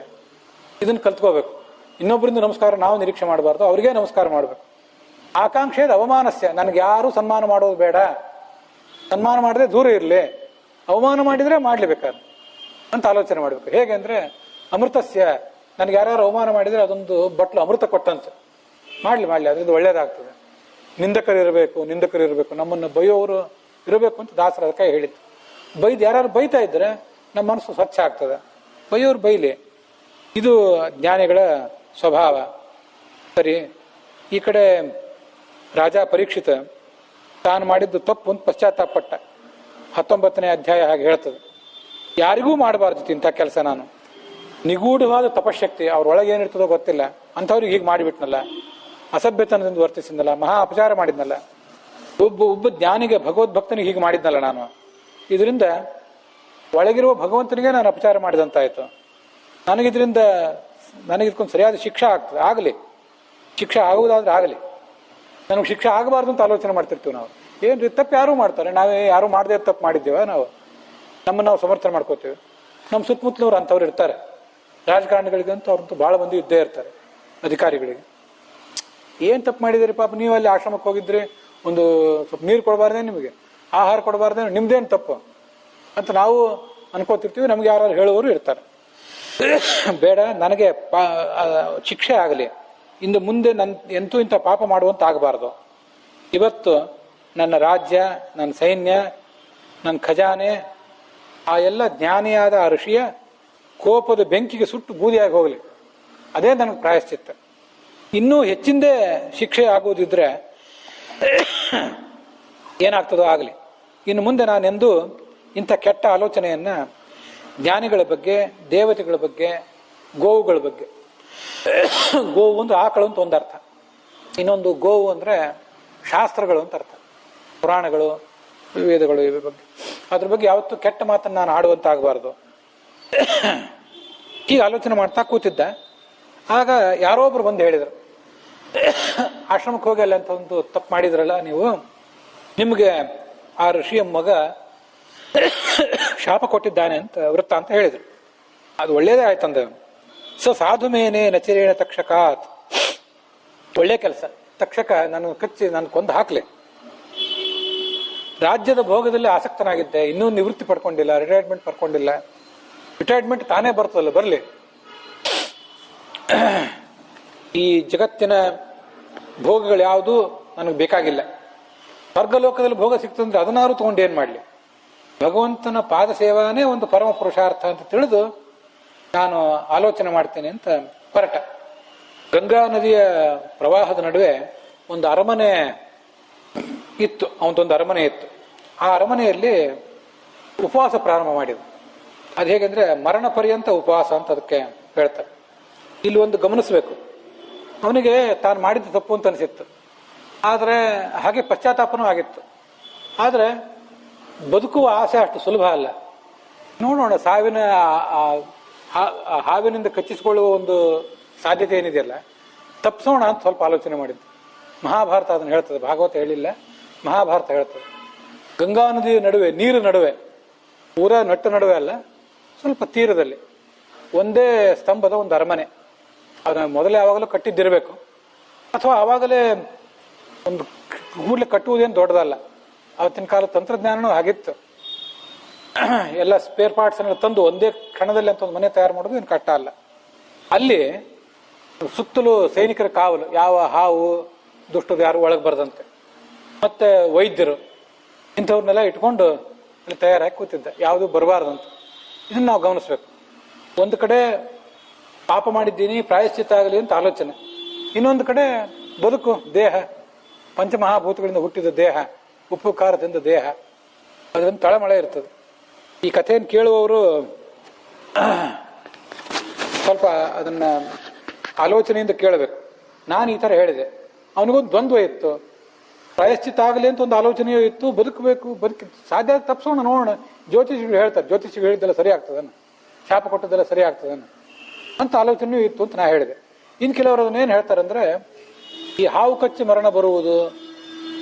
ಇದನ್ನು ಕಲ್ತ್ಕೋಬೇಕು. ಇನ್ನೊಬ್ಬರಿಂದ ನಮಸ್ಕಾರ ನಾವು ನಿರೀಕ್ಷೆ ಮಾಡಬಾರ್ದು, ಅವರಿಗೆ ನಮಸ್ಕಾರ ಮಾಡಬೇಕು. ಆಕಾಂಕ್ಷೆದ ಅವಮಾನಸ್ಯ. ನನಗೆ ಯಾರು ಸನ್ಮಾನ ಮಾಡೋದು ಬೇಡ, ಸನ್ಮಾನ ಮಾಡಿದ್ರೆ ದೂರ ಇರಲಿ, ಅವಮಾನ ಮಾಡಿದ್ರೆ ಮಾಡ್ಲೇಬೇಕಾದ್ರೆ. ಅಂತ ಆಲೋಚನೆ ಮಾಡಬೇಕು. ಹೇಗೆ ಅಂದರೆ ಅಮೃತಸ್ಯ, ನನಗೆ ಯಾರು ಅವಮಾನ ಮಾಡಿದರೆ ಅದೊಂದು ಬಟ್ಲು ಅಮೃತ ಕೊಟ್ಟಂತೆ, ಮಾಡಲಿ ಅದರಿಂದ ಒಳ್ಳೇದಾಗ್ತದೆ. ನಿಂದಕರಿರಬೇಕು, ನಮ್ಮನ್ನು ಬೈಯೋರು ಇರಬೇಕು ಅಂತ ದಾಸರ ಅದಕ್ಕೆ ಹೇಳಿತ್ತು. ಯಾರು ಬೈತಾ ಇದ್ರೆ ನಮ್ಮ ಮನಸ್ಸು ಸ್ವಚ್ಛ ಆಗ್ತದೆ. ಬೈಯೋರು ಬೈಲಿ, ಇದು ಜ್ಞಾನಿಗಳ ಸ್ವಭಾವ. ಸರಿ, ಈ ಕಡೆ ರಾಜ ಪರೀಕ್ಷಿತ ತಾನು ಮಾಡಿದ್ದು ತಪ್ಪು ಅಂತ ಪಶ್ಚಾತ್ತಾಪಟ್ಟ. 19ನೇ ಅಧ್ಯಾಯ ಹಾಗೆ ಹೇಳ್ತದೆ, ಯಾರಿಗೂ ಮಾಡಬಾರ್ದು ಇಂಥ ಕೆಲಸ. ನಾನು ನಿಗೂಢವಾದ ತಪಶಕ್ತಿ ಅವ್ರೊಳಗೆ ಏನಿರ್ತದೋ ಗೊತ್ತಿಲ್ಲ, ಅಂಥವ್ರಿಗೆ ಹೀಗೆ ಮಾಡಿಬಿಟ್ನಲ್ಲ, ಅಸಭ್ಯತನದಿಂದ ವರ್ತಿಸಿದ್ನಲ್ಲ, ಮಹಾ ಅಪಚಾರ ಮಾಡಿದ್ನಲ್ಲ, ಒಬ್ಬ ಜ್ಞಾನಿಗೆ ಭಗವದ್ಭಕ್ತನಿಗೆ ಹೀಗೆ ಮಾಡಿದ್ನಲ್ಲ ನಾನು, ಇದರಿಂದ ಒಳಗಿರುವ ಭಗವಂತನಿಗೆ ನಾನು ಅಪಚಾರ ಮಾಡಿದಂತಾಯ್ತು. ನನಗಿದ್ಕೊಂಡು ಸರಿಯಾದ ಶಿಕ್ಷೆ ಆಗ್ತದೆ, ಆಗಲಿ, ಶಿಕ್ಷೆ ಆಗುವುದಾದ್ರೆ ಆಗಲಿ, ನನಗೆ ಶಿಕ್ಷೆ ಆಗಬಾರ್ದು ಅಂತ ಆಲೋಚನೆ ಮಾಡ್ತಿರ್ತೀವಿ ನಾವು. ಏನ್ರಿ ತಪ್ಪು ಯಾರೂ ಮಾಡ್ತಾರೆ, ನಾವೇ ಯಾರು ಮಾಡದೆ ತಪ್ಪು ಮಾಡಿದ್ದೇವ, ನಮ್ಮನ್ನು ನಾವು ಸಮರ್ಥನೆ ಮಾಡ್ಕೋತೀವಿ. ನಮ್ಮ ಸುತ್ತಮುತ್ತಲವ್ರು ಅಂಥವ್ರು ಇರ್ತಾರೆ. ರಾಜಕಾರಣಿಗಳಿಗಂತೂ ಅವ್ರಂತೂ ಭಾಳ ಮಂದಿ ಇದ್ದೇ ಇರ್ತಾರೆ. ಅಧಿಕಾರಿಗಳಿಗೆ ಏನು ತಪ್ಪು ಮಾಡಿದಿರಿ ಪಾಪ, ನೀವು ಅಲ್ಲಿ ಆಶ್ರಮಕ್ಕೆ ಹೋಗಿದ್ರಿ, ಒಂದು ಸ್ವಲ್ಪ ನೀರು ಕೊಡಬಾರ್ದೇ, ನಿಮಗೆ ಆಹಾರ ಕೊಡಬಾರ್ದೇ, ನಿಮ್ದೇನು ತಪ್ಪು ಅಂತ ನಾವು ಅನ್ಕೋತಿರ್ತೀವಿ. ನಮ್ಗೆ ಯಾರು ಹೇಳುವವರು ಇರ್ತಾರೆ. ಬೇಡ, ನನಗೆ ಶಿಕ್ಷೆ ಆಗಲಿ, ಇನ್ನು ಮುಂದೆ ಎಂತೂ ಇಂಥ ಪಾಪ ಮಾಡುವಂತ ಆಗಬಾರ್ದು. ಇವತ್ತು ನನ್ನ ರಾಜ್ಯ, ನನ್ನ ಸೈನ್ಯ, ನನ್ನ ಖಜಾನೆ, ಆ ಎಲ್ಲ ಜ್ಞಾನಿಯಾದ ಆ ಋಷಿಯ ಕೋಪದ ಬೆಂಕಿಗೆ ಸುಟ್ಟು ಬೂದಿಯಾಗಿ ಹೋಗಲಿ, ಅದೇ ನನಗೆ ಪ್ರಾಯಶ್ಚಿತ್ತ. ಇನ್ನೂ ಹೆಚ್ಚಿಂದೇ ಶಿಕ್ಷೆ ಆಗುವುದಿದ್ರೆ ಏನಾಗ್ತದೋ ಆಗಲಿ. ಇನ್ನು ಮುಂದೆ ನಾನೆಂದು ಇಂಥ ಕೆಟ್ಟ ಆಲೋಚನೆಯನ್ನ ಜ್ಞಾನಿಗಳ ಬಗ್ಗೆ, ದೇವತೆಗಳ ಬಗ್ಗೆ, ಗೋವುಗಳ ಬಗ್ಗೆ, ಗೋವು ಒಂದು ಆಕಳು ಅಂತ ಒಂದು ಅರ್ಥ, ಇನ್ನೊಂದು ಗೋವು ಅಂದರೆ ಶಾಸ್ತ್ರಗಳು ಅಂತ ಅರ್ಥ, ಪುರಾಣಗಳು, ವೇದಗಳು, ಇವ ಬಗ್ಗೆ, ಅದ್ರ ಬಗ್ಗೆ ಯಾವತ್ತೂ ಕೆಟ್ಟ ಮಾತನ್ನು ನಾನು ಆಡುವಂತಾಗಬಾರ್ದು. ಹೀಗೆ ಆಲೋಚನೆ ಮಾಡ್ತಾ ಕೂತಿದ್ದ. ಆಗ ಯಾರೋ ಒಬ್ರು ಬಂದು ಹೇಳಿದರು, ಆಶ್ರಮಕ್ಕೆ ಹೋಗಲ್ಲ ಅಂತ ಒಂದು ತಪ್ಪು ಮಾಡಿದ್ರಲ್ಲ ನೀವು, ನಿಮಗೆ ಆ ಋಷಿಯ ಮಗ ಶಾಪ ಕೊಟ್ಟಿದ್ದಾನೆ ಅಂತ ವೃತ್ತ ಅಂತ ಹೇಳಿದರು. ಅದು ಒಳ್ಳೇದೇ ಆಯ್ತಂದ. ಸಾಧು ಮೇನೆ ನಚಿರೇಣ ತಕ್ಷಕಾತ್, ಒಳ್ಳೆ ಕೆಲಸ. ತಕ್ಷಕ ನಾನು ಕಚ್ಚಿ ನಾನು ಕೊಂದು ಹಾಕ್ಲಿ. ರಾಜ್ಯದ ಭೋಗದಲ್ಲಿ ಆಸಕ್ತನಾಗಿದ್ದೆ, ಇನ್ನೂ ನಿವೃತ್ತಿ ಪಡ್ಕೊಂಡಿಲ್ಲ, ರಿಟೈರ್ಮೆಂಟ್ ಪಡ್ಕೊಂಡಿಲ್ಲ. ರಿಟೈರ್ಮೆಂಟ್ ತಾನೇ ಬರ್ತದಲ್ಲ, ಬರಲಿ. ಈ ಜಗತ್ತಿನ ಭೋಗಗಳು ಯಾವುದು ನನಗೆ ಬೇಕಾಗಿಲ್ಲ. ಸ್ವರ್ಗಲೋಕದಲ್ಲಿ ಭೋಗ ಸಿಗ್ತಂದ್ರೆ ಅದನ್ನಾರು ತಗೊಂಡು ಏನು ಮಾಡಲಿ. ಭಗವಂತನ ಪಾದ ಸೇವಾನೇ ಒಂದು ಪರಮ ಪುರುಷಾರ್ಥ ಅಂತ ತಿಳಿದು ನಾನು ಆಲೋಚನೆ ಮಾಡ್ತೇನೆ ಅಂತ ಹೊರಟ. ಗಂಗಾ ನದಿಯ ಪ್ರವಾಹದ ನಡುವೆ ಒಂದು ಅರಮನೆ ಇತ್ತು, ಅವನದೊಂದು ಅರಮನೆ ಇತ್ತು. ಆ ಅರಮನೆಯಲ್ಲಿ ಉಪವಾಸ ಪ್ರಾರಂಭ ಮಾಡಿದ್ರು. ಅದು ಹೇಗೆಂದ್ರೆ ಮರಣ ಪರ್ಯಂತ ಉಪವಾಸ ಅಂತ ಅದಕ್ಕೆ ಹೇಳ್ತಾರೆ. ಇಲ್ಲಿ ಒಂದು ಗಮನಿಸಬೇಕು, ಅವನಿಗೆ ತಾನು ಮಾಡಿದ್ದು ತಪ್ಪು ಅಂತ ಅನಿಸಿತ್ತು, ಆದರೆ ಹಾಗೆ ಪಶ್ಚಾತ್ತಾಪನೂ ಆಗಿತ್ತು. ಆದರೆ ಬದುಕುವ ಆಸೆ ಅಷ್ಟು ಸುಲಭ ಅಲ್ಲ. ನೋಡೋಣ, ಹಾವಿನಿಂದ ಕಚ್ಚಿಸಿಕೊಳ್ಳುವ ಒಂದು ಸಾಧ್ಯತೆ ಏನಿದೆಯಲ್ಲ, ತಪ್ಪಿಸೋಣ ಅಂತ ಸ್ವಲ್ಪ ಆಲೋಚನೆ ಮಾಡಿದ್ದು. ಮಹಾಭಾರತ ಅದನ್ನು ಹೇಳ್ತದೆ, ಭಾಗವತ ಹೇಳಿಲ್ಲ, ಮಹಾಭಾರತ ಹೇಳ್ತದೆ. ಗಂಗಾ ನದಿಯ ನಡುವೆ, ನೀರು ನಡುವೆ, ಪೂರ ನಟ್ಟ ನಡುವೆ ಅಲ್ಲ, ಸ್ವಲ್ಪ ತೀರದಲ್ಲಿ ಒಂದೇ ಸ್ತಂಭದ ಒಂದು ಅರಮನೆ. ಅದನ್ನ ಮೊದಲೇ ಯಾವಾಗಲೂ ಕಟ್ಟಿದ್ದಿರಬೇಕು, ಅಥವಾ ಆವಾಗಲೇ ಒಂದು ಕೂಡಲೇ ಕಟ್ಟುವುದೇನು ದೊಡ್ಡದಲ್ಲ. ಅವತ್ತಿನ ಕಾಲ ತಂತ್ರಜ್ಞಾನನೂ ಆಗಿತ್ತು. ಎಲ್ಲ ಸ್ಪೇರ್ ಪಾರ್ಟ್ಸ್ ಅನ್ನು ತಂದು ಒಂದೇ ಕ್ಷಣದಲ್ಲಿ ಅಂತ ಒಂದು ಮನೆ ತಯಾರು ಮಾಡೋದು ಏನು ಕಷ್ಟ ಅಲ್ಲ. ಅಲ್ಲಿ ಸುತ್ತಲೂ ಸೈನಿಕರ ಕಾವಲು, ಯಾವ ಹಾವು ದುಷ್ಟರು ಯಾರು ಒಳಗೆ ಬರದಂತೆ, ಮತ್ತೆ ವೈದ್ಯರು, ಇಂಥವ್ರನ್ನೆಲ್ಲ ಇಟ್ಕೊಂಡು ಅಲ್ಲಿ ತಯಾರಾಗಿ ಕೂತಿದ್ದ, ಯಾವುದು ಬರಬಾರ್ದಂತ. ಇದನ್ನು ನಾವು ಗಮನಿಸ್ಬೇಕು. ಒಂದು ಕಡೆ ಪಾಪ ಮಾಡಿದ್ದೀನಿ, ಪ್ರಾಯಶ್ಚಿತ್ತ ಆಗಲಿ ಅಂತ ಆಲೋಚನೆ. ಇನ್ನೊಂದು ಕಡೆ ಬದುಕು, ದೇಹ, ಪಂಚಮಹಾಭೂತಗಳಿಂದ ಹುಟ್ಟಿದ ದೇಹ, ಉಪ್ಪು ಖಾರದಿಂದ ದೇಹ, ಅದರಿಂದ ತಳಮಳೆ ಇರ್ತದೆ. ಈ ಕಥೆಯನ್ನು ಕೇಳುವವರು ಸ್ವಲ್ಪ ಅದನ್ನ ಆಲೋಚನೆಯಿಂದ ಕೇಳಬೇಕು. ನಾನು ಈ ಥರ ಹೇಳಿದೆ, ಅವನಿಗೊಂದು ದ್ವಂದ್ವ ಇತ್ತು, ಪ್ರಾಯಶ್ಚಿತ್ತ ಆಗಲಿ ಅಂತ ಒಂದು ಆಲೋಚನೆಯೂ ಇತ್ತು, ಬದುಕಬೇಕು, ಸಾಧ್ಯ ತಪ್ಪಿಸೋಣ, ನೋಡೋಣ. ಜ್ಯೋತಿಷಿಗಳು ಹೇಳ್ತಾರೆ, ಜ್ಯೋತಿಷಿಗಳು ಹೇಳಿದ್ದೆಲ್ಲ ಸರಿ ಆಗ್ತದನ್ನ, ಶಾಪ ಕೊಟ್ಟದೆಲ್ಲ ಸರಿ ಆಗ್ತದನ್ನ ಅಂತ ಆಲೋಚನೆಯೂ ಇತ್ತು ಅಂತ ನಾ ಹೇಳಿದೆ. ಇನ್ನು ಕೆಲವರು ಅದನ್ನೇನು ಹೇಳ್ತಾರೆ ಅಂದರೆ, ಈ ಹಾವು ಕಚ್ಚಿ ಮರಣ ಬರುವುದು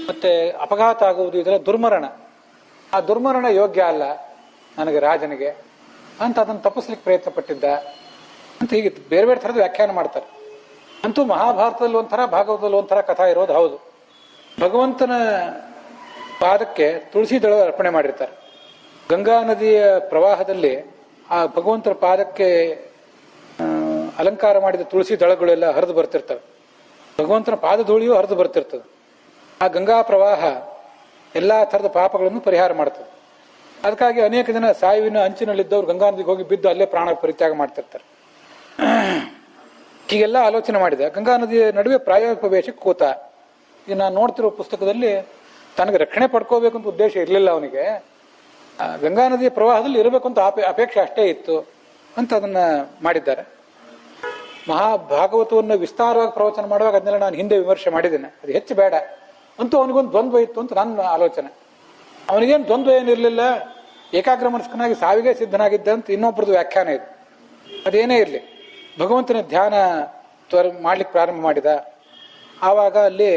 ಮತ್ತೆ ಅಪಘಾತ ಆಗುವುದು ಇದೆಲ್ಲ ದುರ್ಮರಣ, ಆ ದುರ್ಮರಣ ಯೋಗ್ಯ ಅಲ್ಲ ನನಗೆ, ರಾಜನಿಗೆ ಅಂತ ಅದನ್ನು ತಪ್ಪಿಸ್ಲಿಕ್ಕೆ ಪ್ರಯತ್ನ ಪಟ್ಟಿದ್ದ ಅಂತ ಹೀಗೆ ಬೇರೆ ಬೇರೆ ಥರದ ವ್ಯಾಖ್ಯಾನ ಮಾಡ್ತಾರೆ. ಅಂತೂ ಮಹಾಭಾರತದಲ್ಲಿ ಒಂಥರ, ಭಾಗವತದಲ್ಲಿ ಒಂಥರ ಕಥಾ ಇರೋದು ಹೌದು. ಭಗವಂತನ ಪಾದಕ್ಕೆ ತುಳಸಿ ದಳ ಅರ್ಪಣೆ ಮಾಡಿರ್ತಾರೆ. ಗಂಗಾ ನದಿಯ ಪ್ರವಾಹದಲ್ಲಿ ಆ ಭಗವಂತರ ಪಾದಕ್ಕೆ ಅಲಂಕಾರ ಮಾಡಿದ ತುಳಸಿ ದಳಗಳೆಲ್ಲ ಹರಿದು ಬರ್ತಿರ್ತವೆ. ಭಗವಂತನ ಪಾದ ಧೂಳಿಯೂ ಹರಿದು ಬರ್ತಿರ್ತದೆ. ಆ ಗಂಗಾ ಪ್ರವಾಹ ಎಲ್ಲ ಥರದ ಪಾಪಗಳನ್ನು ಪರಿಹಾರ ಮಾಡ್ತದೆ. ಅದಕ್ಕಾಗಿ ಅನೇಕ ಜನ ಸಾಯುವಿನ ಅಂಚಿನಲ್ಲಿದ್ದವ್ರು ಗಂಗಾ ನದಿಗೆ ಹೋಗಿ ಬಿದ್ದು ಅಲ್ಲೇ ಪ್ರಾಣ ಪರಿತ್ಯಾಗ ಮಾಡ್ತಿರ್ತಾರೆ. ಹೀಗೆಲ್ಲ ಆಲೋಚನೆ ಮಾಡಿದೆ. ಗಂಗಾ ನದಿಯ ನಡುವೆ ಪ್ರಾಯೋಪವೇಶಕ್ಕೆ ಕೂತ. ಈಗ ನಾನು ನೋಡ್ತಿರೋ ಪುಸ್ತಕದಲ್ಲಿ ತನಗೆ ರಕ್ಷಣೆ ಪಡ್ಕೋಬೇಕು ಅಂತ ಉದ್ದೇಶ ಇರಲಿಲ್ಲ ಅವನಿಗೆ. ಗಂಗಾ ನದಿಯ ಪ್ರವಾಹದಲ್ಲಿ ಇರಬೇಕು ಅಂತ ಅಪೇಕ್ಷೆ ಅಷ್ಟೇ ಇತ್ತು ಅಂತ ಅದನ್ನ ಮಾಡಿದ್ದಾರೆ. ಮಹಾಭಾಗವತವನ್ನು ವಿಸ್ತಾರವಾಗಿ ಪ್ರವಚನ ಮಾಡುವಾಗ ಅದನ್ನೆಲ್ಲ ನಾನು ಹಿಂದೆ ವಿಮರ್ಶೆ ಮಾಡಿದ್ದೇನೆ. ಅದು ಹೆಚ್ಚು ಬೇಡ ಅಂತೂ ಅವನಿಗೊಂದು ದ್ವಂದ್ವ ಇತ್ತು ಅಂತ ನನ್ನ ಆಲೋಚನೆ. ಅವನಿಗೇನು ದ್ವಂದ್ವ ಏನಿರಲಿಲ್ಲ, ಏಕಾಗ್ರ ಮನಸ್ಕನಾಗಿ ಸಾವಿಗೆ ಸಿದ್ಧನಾಗಿದ್ದ ಅಂತ ಇನ್ನೊಬ್ಬರದ್ದು ವ್ಯಾಖ್ಯಾನ ಇದೆ. ಅದೇನೇ ಇರಲಿ, ಭಗವಂತನ ಧ್ಯಾನ ಮಾಡ್ಲಿಕ್ಕೆ ಪ್ರಾರಂಭ ಮಾಡಿದ. ಆವಾಗ ಅಲ್ಲಿ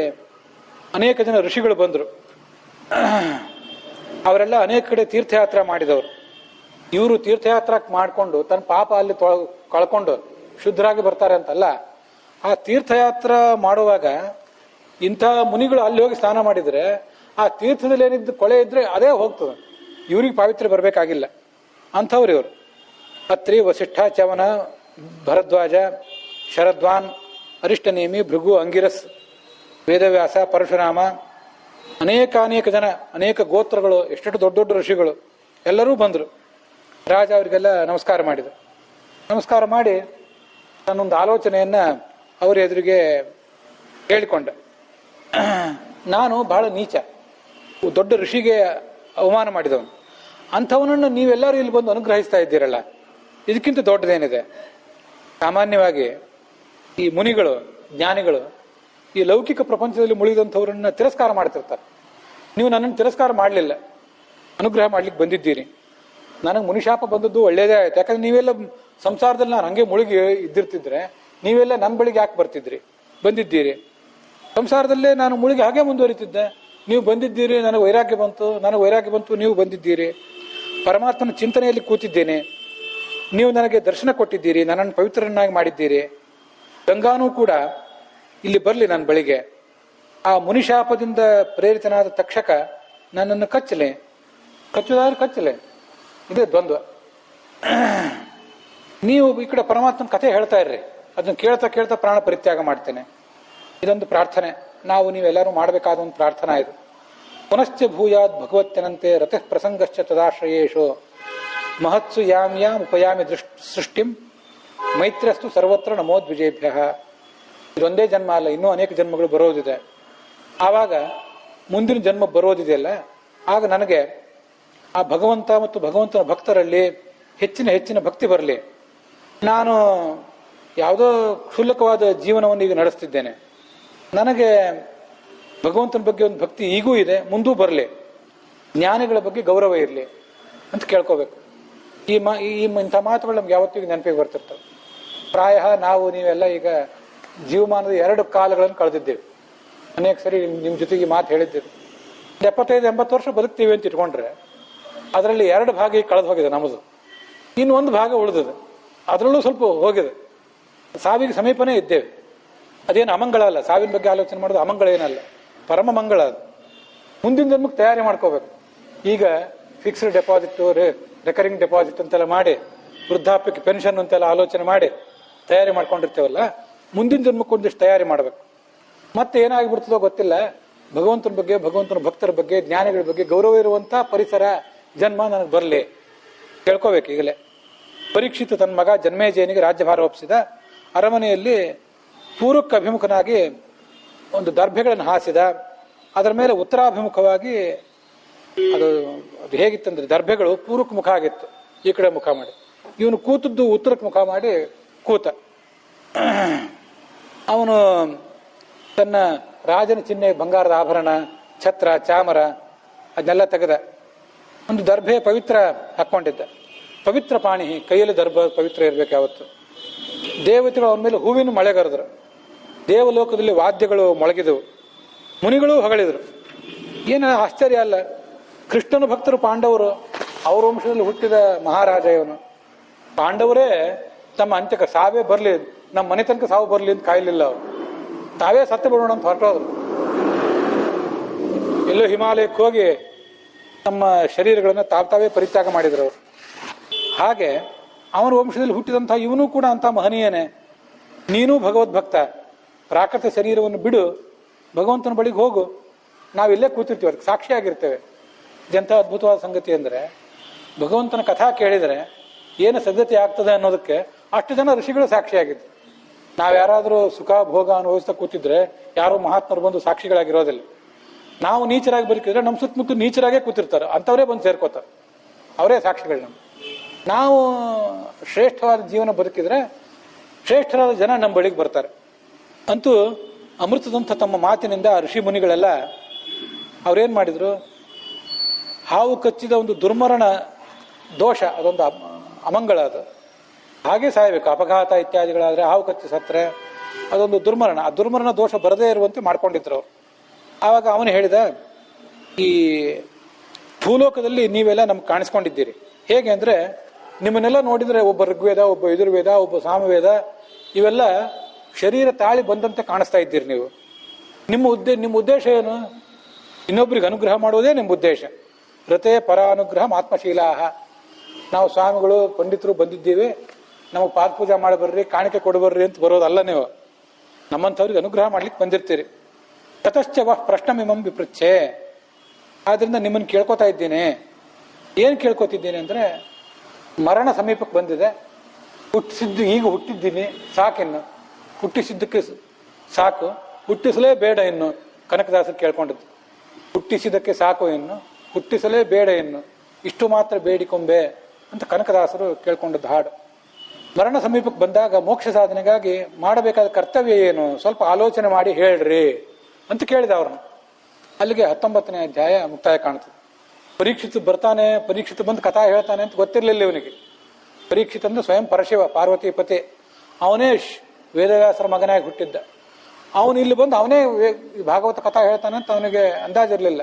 ಅನೇಕ ಜನ ಋಷಿಗಳು ಬಂದರು. ಅವರೆಲ್ಲ ಅನೇಕ ಕಡೆ ತೀರ್ಥಯಾತ್ರೆ ಮಾಡಿದವರು. ಇವರು ತೀರ್ಥಯಾತ್ರೆ ಮಾಡಿಕೊಂಡು ತನ್ನ ಪಾಪ ಅಲ್ಲಿ ಕಳ್ಕೊಂಡು ಶುದ್ಧರಾಗಿ ಬರ್ತಾರೆ ಅಂತಲ್ಲ. ಆ ತೀರ್ಥಯಾತ್ರೆ ಮಾಡುವಾಗ ಇಂಥ ಮುನಿಗಳು ಅಲ್ಲಿ ಹೋಗಿ ಸ್ನಾನ ಮಾಡಿದರೆ ಆ ತೀರ್ಥದಲ್ಲಿ ಏನಿದ್ದು ಕೊಳೆ ಇದ್ರೆ ಅದೇ ಹೋಗ್ತದೆ. ಇವ್ರಿಗೆ ಪಾವಿತ್ರ್ಯ ಬರಬೇಕಾಗಿಲ್ಲ. ಅಂಥವ್ರು ಇವರು. ಅತ್ರಿ, ವಸಿಷ್ಠ, ಚವನ, ಭರದ್ವಾಜ, ಶರದ್ವಾನ್, ಅರಿಷ್ಟನೇಮಿ, ಭೃಗು, ಅಂಗಿರಸ್, ವೇದವ್ಯಾಸ, ಪರಶುರಾಮ, ಅನೇಕ ಜನ, ಅನೇಕ ಗೋತ್ರಗಳು, ಎಷ್ಟೆಷ್ಟು ದೊಡ್ಡ ದೊಡ್ಡ ಋಷಿಗಳು ಎಲ್ಲರೂ ಬಂದರು. ರಾಜ ಅವರಿಗೆಲ್ಲ ನಮಸ್ಕಾರ ಮಾಡಿದ. ನಮಸ್ಕಾರ ಮಾಡಿ ತನ್ನೊಂದು ಆಲೋಚನೆಯನ್ನ ಅವರ ಎದುರಿಗೆ ಹೇಳಿಕೊಂಡ. ನಾನು ಬಹಳ ನೀಚ, ದೊಡ್ಡ ಋಷಿಗೆ ಅವಮಾನ ಮಾಡಿದವನು. ಅಂಥವನನ್ನು ನೀವೆಲ್ಲರೂ ಇಲ್ಲಿ ಬಂದು ಅನುಗ್ರಹಿಸ್ತಾ ಇದ್ದೀರಲ್ಲ, ಇದಕ್ಕಿಂತ ದೊಡ್ಡದೇನಿದೆ? ಸಾಮಾನ್ಯವಾಗಿ ಈ ಮುನಿಗಳು, ಜ್ಞಾನಿಗಳು ಈ ಲೌಕಿಕ ಪ್ರಪಂಚದಲ್ಲಿ ಮುಳುಗಿದಂಥವ್ರನ್ನ ತಿರಸ್ಕಾರ ಮಾಡ್ತಿರ್ತಾರೆ. ನೀವು ನನ್ನನ್ನು ತಿರಸ್ಕಾರ ಮಾಡಲಿಲ್ಲ, ಅನುಗ್ರಹ ಮಾಡ್ಲಿಕ್ಕೆ ಬಂದಿದ್ದೀರಿ. ನನಗೆ ಮುನಿಶಾಪ ಬಂದದ್ದು ಒಳ್ಳೇದೇ ಆಯ್ತು. ಯಾಕಂದ್ರೆ ನೀವೆಲ್ಲ ಸಂಸಾರದಲ್ಲಿ ನಾನು ಹಂಗೆ ಮುಳುಗಿ ಇದ್ದಿರ್ತಿದ್ರೆ ನೀವೆಲ್ಲ ನನ್ನ ಬಳಿಗೆ ಯಾಕೆ ಬರ್ತಿದ್ರಿ? ಬಂದಿದ್ದೀರಿ. ಸಂಸಾರದಲ್ಲೇ ನಾನು ಮುಳುಗಿ ಹಾಗೆ ಮುಂದುವರಿತಿದ್ದೆ. ನೀವು ಬಂದಿದ್ದೀರಿ, ನನಗೆ ವೈರಾಗ್ಯ ಬಂತು, ನೀವು ಬಂದಿದ್ದೀರಿ. ಪರಮಾತ್ಮನ ಚಿಂತನೆಯಲ್ಲಿ ಕೂತಿದ್ದೇನೆ, ನೀವು ನನಗೆ ದರ್ಶನ ಕೊಟ್ಟಿದ್ದೀರಿ, ನನ್ನನ್ನು ಪವಿತ್ರರನ್ನಾಗಿ ಮಾಡಿದ್ದೀರಿ. ಗಂಗಾನೂ ಕೂಡ ಇಲ್ಲಿ ಬರಲಿ ನನ್ನ ಬಳಿಗೆ. ಆ ಮುನಿಶಾಪದಿಂದ ಪ್ರೇರಿತನಾದ ತಕ್ಷಕ ನನ್ನನ್ನು ಕಚ್ಚಲೆ. ಇದೇ ದ್ವಂದ್ವ. ನೀವು ಈ ಕಡೆ ಪರಮಾತ್ಮನ ಕಥೆ ಹೇಳ್ತಾ ಇರ್ರಿ, ಅದನ್ನು ಕೇಳ್ತಾ ಪ್ರಾಣ ಪರಿತ್ಯಾಗ ಮಾಡ್ತೇನೆ. ಇದೊಂದು ಪ್ರಾರ್ಥನೆ, ನೀವೆಲ್ಲರೂ ಮಾಡಬೇಕಾದ ಒಂದು ಪ್ರಾರ್ಥನಾ ಇದು. ಪುನಶ್ಚ ಭೂಯಾದ್ ಭಗವತ್ಯನಂತೆ ರಥ ಪ್ರಸಂಗಶ್ಚ ತದಾಶ್ರಯೇಶು ಮಹತ್ಸು ಯಾಂ ಉಪಯಾಮಿ ಸೃಷ್ಟಿಂ ಮೈತ್ರ್ಯಸ್ತು ಸರ್ವತ್ರ ನಮೋದ್ವಿಜೇಭ್ಯ. ಇದೊಂದೇ ಜನ್ಮ ಅಲ್ಲ, ಇನ್ನೂ ಅನೇಕ ಜನ್ಮಗಳು ಬರೋದಿದೆ. ಆವಾಗ ಮುಂದಿನ ಜನ್ಮ ಬರೋದಿದೆಯಲ್ಲ, ಆಗ ನನಗೆ ಆ ಭಗವಂತ ಮತ್ತು ಭಗವಂತನ ಭಕ್ತರಲ್ಲಿ ಹೆಚ್ಚಿನ ಭಕ್ತಿ ಬರಲಿ. ನಾನು ಯಾವುದೋ ಕ್ಷುಲ್ಲಕವಾದ ಜೀವನವನ್ನು ಈಗ ನಡೆಸ್ತಿದ್ದೇನೆ. ನನಗೆ ಭಗವಂತನ ಬಗ್ಗೆ ಒಂದು ಭಕ್ತಿ ಈಗೂ ಇದೆ, ಮುಂದೂ ಬರಲಿ. ಜ್ಞಾನಿಗಳ ಬಗ್ಗೆ ಗೌರವ ಇರಲಿ ಅಂತ ಕೇಳ್ಕೋಬೇಕು. ಇಂಥ ಮಾತುಗಳು ನಮ್ಗೆ ಯಾವತ್ತಿಗೂ ನೆನಪಿಗೆ ಬರ್ತಿರ್ತವೆ. ಪ್ರಾಯ ನೀವೆಲ್ಲ ಈಗ ಜೀವಮಾನದ 2 ಕಾಲಗಳನ್ನು ಕಳೆದಿದ್ದೇವೆ. ಅನೇಕ ಸರಿ ನಿಮ್ಮ ಜೊತೆಗೆ ಮಾತು ಹೇಳಿದ್ದೇವೆ. 75-80 ವರ್ಷ ಬದುಕ್ತೀವಿ ಅಂತ ಇಟ್ಕೊಂಡ್ರೆ ಅದರಲ್ಲಿ 2 ಭಾಗ ಈಗ ಕಳೆದು ಹೋಗಿದೆ ನಮ್ಮದು. ಇನ್ನೊಂದು ಭಾಗ ಉಳಿದಿದೆ, ಅದರಲ್ಲೂ ಸ್ವಲ್ಪ ಹೋಗಿದೆ. ಸಾವಿಗೆ ಸಮೀಪನೇ ಇದ್ದೇವೆ. ಅದೇನು ಅಮಂಗಳ ಅಲ್ಲ. ಸಾವಿನ ಬಗ್ಗೆ ಆಲೋಚನೆ ಮಾಡೋದು ಅಮಂಗಳ ಏನಲ್ಲ, ಪರಮ ಮಂಗಳ ಅದು. ಮುಂದಿನ ಜನ್ಮಕ್ಕೆ ತಯಾರಿ ಮಾಡ್ಕೋಬೇಕು. ಈಗ ಫಿಕ್ಸ್ಡ್ ಡೆಪಾಸಿಟ್, ರೆಕರಿಂಗ್ ಡೆಪಾಸಿಟ್ ಅಂತೆಲ್ಲ ಮಾಡಿ, ವೃದ್ಧಾಪ್ಯಕ್ಕೆ ಪೆನ್ಷನ್ ಅಂತೆಲ್ಲ ಆಲೋಚನೆ ಮಾಡಿ ತಯಾರಿ ಮಾಡ್ಕೊಂಡಿರ್ತೇವಲ್ಲ, ಮುಂದಿನ ಜನ್ಮಕ್ಕೆ ಒಂದಿಷ್ಟು ತಯಾರಿ ಮಾಡಬೇಕು. ಮತ್ತೆ ಏನಾಗಿಬಿಡ್ತದೋ ಗೊತ್ತಿಲ್ಲ. ಭಗವಂತನ ಬಗ್ಗೆ, ಭಗವಂತನ ಭಕ್ತರ ಬಗ್ಗೆ, ಜ್ಞಾನಿಗಳ ಬಗ್ಗೆ ಗೌರವ ಇರುವಂತ ಪರಿಸರ ಜನ್ಮ ನನಗೆ ಬರಲಿ ಕೇಳ್ಕೋಬೇಕು ಈಗಲೇ. ಪರೀಕ್ಷಿತ ತನ್ನ ಮಗ ಜನ್ಮೇಜಯನಿಗೆ ರಾಜ್ಯಭಾರ ಒಪ್ಪಿಸಿದ. ಅರಮನೆಯಲ್ಲಿ ಪೂರ್ವಕ್ಕೆ ಅಭಿಮುಖನಾಗಿ ಒಂದು ದರ್ಭೆಗಳನ್ನು ಹಾಸಿದ. ಅದರ ಮೇಲೆ ಉತ್ತರಾಭಿಮುಖವಾಗಿ ಅದು ಹೇಗಿತ್ತಂದ್ರೆ ದರ್ಭೆಗಳು ಪೂರ್ವಕ್ಕೆ ಮುಖ ಆಗಿತ್ತು, ಈ ಕಡೆ ಮುಖ ಮಾಡಿ. ಇವನು ಕೂತದ್ದು ಉತ್ತರಕ್ಕೆ ಮುಖ ಮಾಡಿ ಕೂತ. ಅವನು ತನ್ನ ರಾಜನ ಚಿಹ್ನೆ, ಬಂಗಾರದ ಆಭರಣ, ಛತ್ರ, ಚಾಮರ ಅದನ್ನೆಲ್ಲ ತೆಗೆದ. ಒಂದು ದರ್ಭೆ ಪವಿತ್ರ ಹಾಕೊಂಡಿದ್ದ. ಪವಿತ್ರ ಪಾಣಿ, ಕೈಯಲ್ಲಿ ದರ್ಭ ಪವಿತ್ರ ಇರ್ಬೇಕು ಯಾವತ್ತು. ದೇವತೆಗಳು ಅವನ ಮೇಲೆ ಹೂವಿನ ಮಳೆಗರೆದ್ರು. ದೇವಲೋಕದಲ್ಲಿ ವಾದ್ಯಗಳು ಮೊಳಗಿದವು, ಮುನಿಗಳು ಹೊಗಳಿದ್ರು. ಏನು ಆಶ್ಚರ್ಯ ಅಲ್ಲ. ಕೃಷ್ಣನ ಭಕ್ತರು ಪಾಂಡವರು, ಅವ್ರ ವಂಶದಲ್ಲಿ ಹುಟ್ಟಿದ ಮಹಾರಾಜ ಇವನು. ಪಾಂಡವರೇ ತಮ್ಮ ಅಂತ್ಯಕ್ಕೆ ಸಾವೇ ಬರಲಿ, ನಮ್ಮ ಮನೆ ತನಕ ಸಾವು ಬರಲಿ ಅಂತ ಕಾಯಲಿಲ್ಲ. ಅವರು ತಾವೇ ಸತ್ಯ ಬಿಡೋಣ ಅಂತ ಹೊರಟೋದ್ರು. ಎಲ್ಲೋ ಹಿಮಾಲಯಕ್ಕೆ ಹೋಗಿ ತಮ್ಮ ಶರೀರಗಳನ್ನು ತಾವೇ ಪರಿತ್ಯಾಗ ಮಾಡಿದ್ರು ಅವರು. ಹಾಗೆ ಅವನ ವಂಶದಲ್ಲಿ ಹುಟ್ಟಿದಂಥ ಇವನು ಕೂಡ ಅಂತ ಮಹನೀಯನೇ. ನೀನೂ ಭಗವದ್ಭಕ್ತ, ಪ್ರಾಕೃತ ಶರೀರವನ್ನು ಬಿಡು, ಭಗವಂತನ ಬಳಿಗೆ ಹೋಗು. ನಾವಿಲ್ಲೇ ಕೂತಿರ್ತೀವಿ, ಅದಕ್ಕೆ ಸಾಕ್ಷಿಯಾಗಿರ್ತೇವೆ. ಇದೆಂಥ ಅದ್ಭುತವಾದ ಸಂಗತಿ ಅಂದರೆ, ಭಗವಂತನ ಕಥಾ ಕೇಳಿದರೆ ಏನು ಸದ್ಗತಿ ಆಗ್ತದೆ ಅನ್ನೋದಕ್ಕೆ ಅಷ್ಟು ಜನ ಋಷಿಗಳು ಸಾಕ್ಷಿಯಾಗಿದ್ರು. ನಾವ್ಯಾರಾದರೂ ಸುಖ ಭೋಗ ಅನುಭವಿಸ್ತಾ ಕೂತಿದ್ರೆ ಯಾರೋ ಮಹಾತ್ಮರು ಬಂದು ಸಾಕ್ಷಿಗಳಾಗಿರೋದಿಲ್ಲ. ನಾವು ನೀಚರಾಗಿ ಬದುಕಿದ್ರೆ ನಮ್ಮ ಸುತ್ತಮುತ್ತ ನೀಚರಾಗೇ ಕೂತಿರ್ತಾರೆ, ಅಂಥವರೇ ಬಂದು ಸೇರ್ಕೋತಾರೆ, ಅವರೇ ಸಾಕ್ಷಿಗಳು. ನಾವು ಶ್ರೇಷ್ಠವಾದ ಜೀವನ ಬದುಕಿದ್ರೆ ಶ್ರೇಷ್ಠರಾದ ಜನ ನಮ್ಮ ಬಳಿಗೆ ಬರ್ತಾರೆ. ಅಂತೂ ಅಮೃತದಂಥ ತಮ್ಮ ಮಾತಿನಿಂದ ಋಷಿ ಮುನಿಗಳೆಲ್ಲ ಅವ್ರೇನು ಮಾಡಿದ್ರು, ಹಾವು ಕಚ್ಚಿದ ಒಂದು ದುರ್ಮರಣ ದೋಷ, ಅದೊಂದು ಅಮಂಗಳ, ಅದು ಹಾಗೆ ಸಾಯಬೇಕು. ಅಪಘಾತ ಇತ್ಯಾದಿಗಳಾದರೆ ಹಾವು ಕಚ್ಚಿ ಸತ್ತರೆ ಅದೊಂದು ದುರ್ಮರಣ. ಆ ದುರ್ಮರಣ ದೋಷ ಬರದೇ ಇರುವಂತೆ ಮಾಡ್ಕೊಂಡಿದ್ರು ಅವರು. ಆವಾಗ ಅವನು ಹೇಳಿದ, ಈ ಭೂಲೋಕದಲ್ಲಿ ನೀವೆಲ್ಲ ನಮ್ಗೆ ಕಾಣಿಸ್ಕೊಂಡಿದ್ದೀರಿ. ಹೇಗೆ ಅಂದರೆ, ನಿಮ್ಮನ್ನೆಲ್ಲ ನೋಡಿದರೆ ಒಬ್ಬ ಋಗ್ವೇದ, ಒಬ್ಬ ಯಜುರ್ವೇದ, ಒಬ್ಬ ಸಾಮವೇದ, ಇವೆಲ್ಲ ಶರೀರ ತಾಳಿ ಬಂದಂತೆ ಕಾಣಿಸ್ತಾ ಇದ್ದೀರಿ ನೀವು. ನಿಮ್ಮ ಉದ್ದೇಶ ಏನು? ಇನ್ನೊಬ್ಬರಿಗೆ ಅನುಗ್ರಹ ಮಾಡುವುದೇ ನಿಮ್ಮ ಉದ್ದೇಶ. ರತೆ ಪರ ಅನುಗ್ರಹ ಆತ್ಮಶೀಲಾಹ. ನಾವು ಸ್ವಾಮಿಗಳು ಪಂಡಿತರು ಬಂದಿದ್ದೀವಿ, ನಮಗೆ ಪಾದಪೂಜೆ ಮಾಡಿ ಬರ್ರಿ, ಕಾಣಿಕೆ ಕೊಡಬರ್ರಿ ಅಂತ ಬರೋದಲ್ಲ. ನೀವು ನಮ್ಮಂಥವ್ರಿಗೆ ಅನುಗ್ರಹ ಮಾಡ್ಲಿಕ್ಕೆ ಬಂದಿರ್ತೀರಿ. ತತಶ್ಚ ವಃ ಪ್ರಶ್ನಮಿಮಂ ವಿಪೃಚ್ಛೆ. ಆದ್ರಿಂದ ನಿಮ್ಮನ್ನು ಕೇಳ್ಕೊತಾ ಇದ್ದೀನಿ. ಏನು ಕೇಳ್ಕೊತಿದ್ದೀನಿ ಅಂದರೆ, ಮರಣ ಸಮೀಪಕ್ಕೆ ಬಂದಿದೆ, ಈಗ ಹುಟ್ಟಿದ್ದೀನಿ, ಸಾಕಿನ್ನು, ಹುಟ್ಟಿಸಿದ್ದಕ್ಕೆ ಸಾಕು, ಹುಟ್ಟಿಸಲೇ ಬೇಡ ಇನ್ನು. ಕನಕದಾಸರು ಕೇಳ್ಕೊಂಡಿದ್ದು, ಹುಟ್ಟಿಸಿದಕ್ಕೆ ಸಾಕು ಇನ್ನು, ಹುಟ್ಟಿಸಲೇ ಬೇಡ ಇನ್ನು, ಇಷ್ಟು ಮಾತ್ರ ಬೇಡಿಕೊಂಬೆ ಅಂತ ಕನಕದಾಸರು ಕೇಳ್ಕೊಂಡದ್ದು ಹಾಡು. ಮರಣ ಸಮೀಪಕ್ಕೆ ಬಂದಾಗ ಮೋಕ್ಷ ಸಾಧನೆಗಾಗಿ ಮಾಡಬೇಕಾದ ಕರ್ತವ್ಯ ಏನು, ಸ್ವಲ್ಪ ಆಲೋಚನೆ ಮಾಡಿ ಹೇಳ್ರಿ ಅಂತ ಕೇಳಿದ ಅವ್ರನ್ನ. ಅಲ್ಲಿಗೆ 19ನೇ ಅಧ್ಯಾಯ ಮುಕ್ತಾಯ ಕಾಣ್ತದೆ. ಪರೀಕ್ಷಿತ್ ಬರ್ತಾನೆ, ಪರೀಕ್ಷಿತ್ ಬಂದು ಕಥಾ ಹೇಳ್ತಾನೆ ಅಂತ ಗೊತ್ತಿರಲಿಲ್ಲ ಇವನಿಗೆ. ಪರೀಕ್ಷಿತ್ ಅಂದ್ರೆ ಸ್ವಯಂ ಪರಶಿವ, ಪಾರ್ವತಿ ಪತಿ. ಅವನೇ ವೇದವ್ಯಾಸರ ಮಗನಾಗಿ ಹುಟ್ಟಿದ್ದ. ಅವನು ಇಲ್ಲಿ ಬಂದು ಅವನೇ ಭಾಗವತ ಕಥಾ ಹೇಳ್ತಾನೆ ಅಂತ ಅವನಿಗೆ ಅಂದಾಜಿರಲಿಲ್ಲ.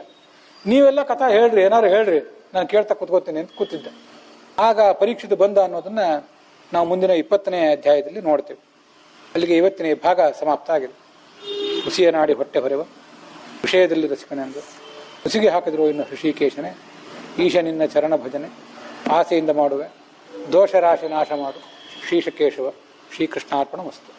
ನೀವೆಲ್ಲ ಕಥಾ ಹೇಳ್ರಿ, ಏನಾರು ಹೇಳ್ರಿ, ನಾನು ಕೇಳ್ತಾ ಕೂತ್ಕೋತೀನಿ ಅಂತ ಕೂತಿದ್ದ. ಆಗ ಪರೀಕ್ಷಿತ ಬಂದ ಅನ್ನೋದನ್ನ ನಾವು ಮುಂದಿನ 20ನೇ ಅಧ್ಯಾಯದಲ್ಲಿ ನೋಡ್ತೇವೆ. ಅಲ್ಲಿಗೆ ಇವತ್ತಿನ ಭಾಗ ಸಮಾಪ್ತ ಆಗಿದೆ. ಹುಸಿಯ ನಾಡಿ ಹೊಟ್ಟೆ ಹೊರೆವ ವಿಷಯದಲ್ಲಿ ರಸಿಕನೆಂದು ಹುಸಿಗೆ ಹಾಕಿದ್ರು ಇನ್ನು ಹೃಷಿಕೇಶನೇ. ಈಶ ನಿನ್ನ ಚರಣ ಭಜನೆ ಆಸೆಯಿಂದ ಮಾಡುವೆ, ದೋಷ ರಾಶಿ ನಾಶ ಮಾಡು ಶ್ರೀಶಕೇಶವ. ಶ್ರೀಕೃಷ್ಣಾರ್ಪಣ ವಸ್ತು.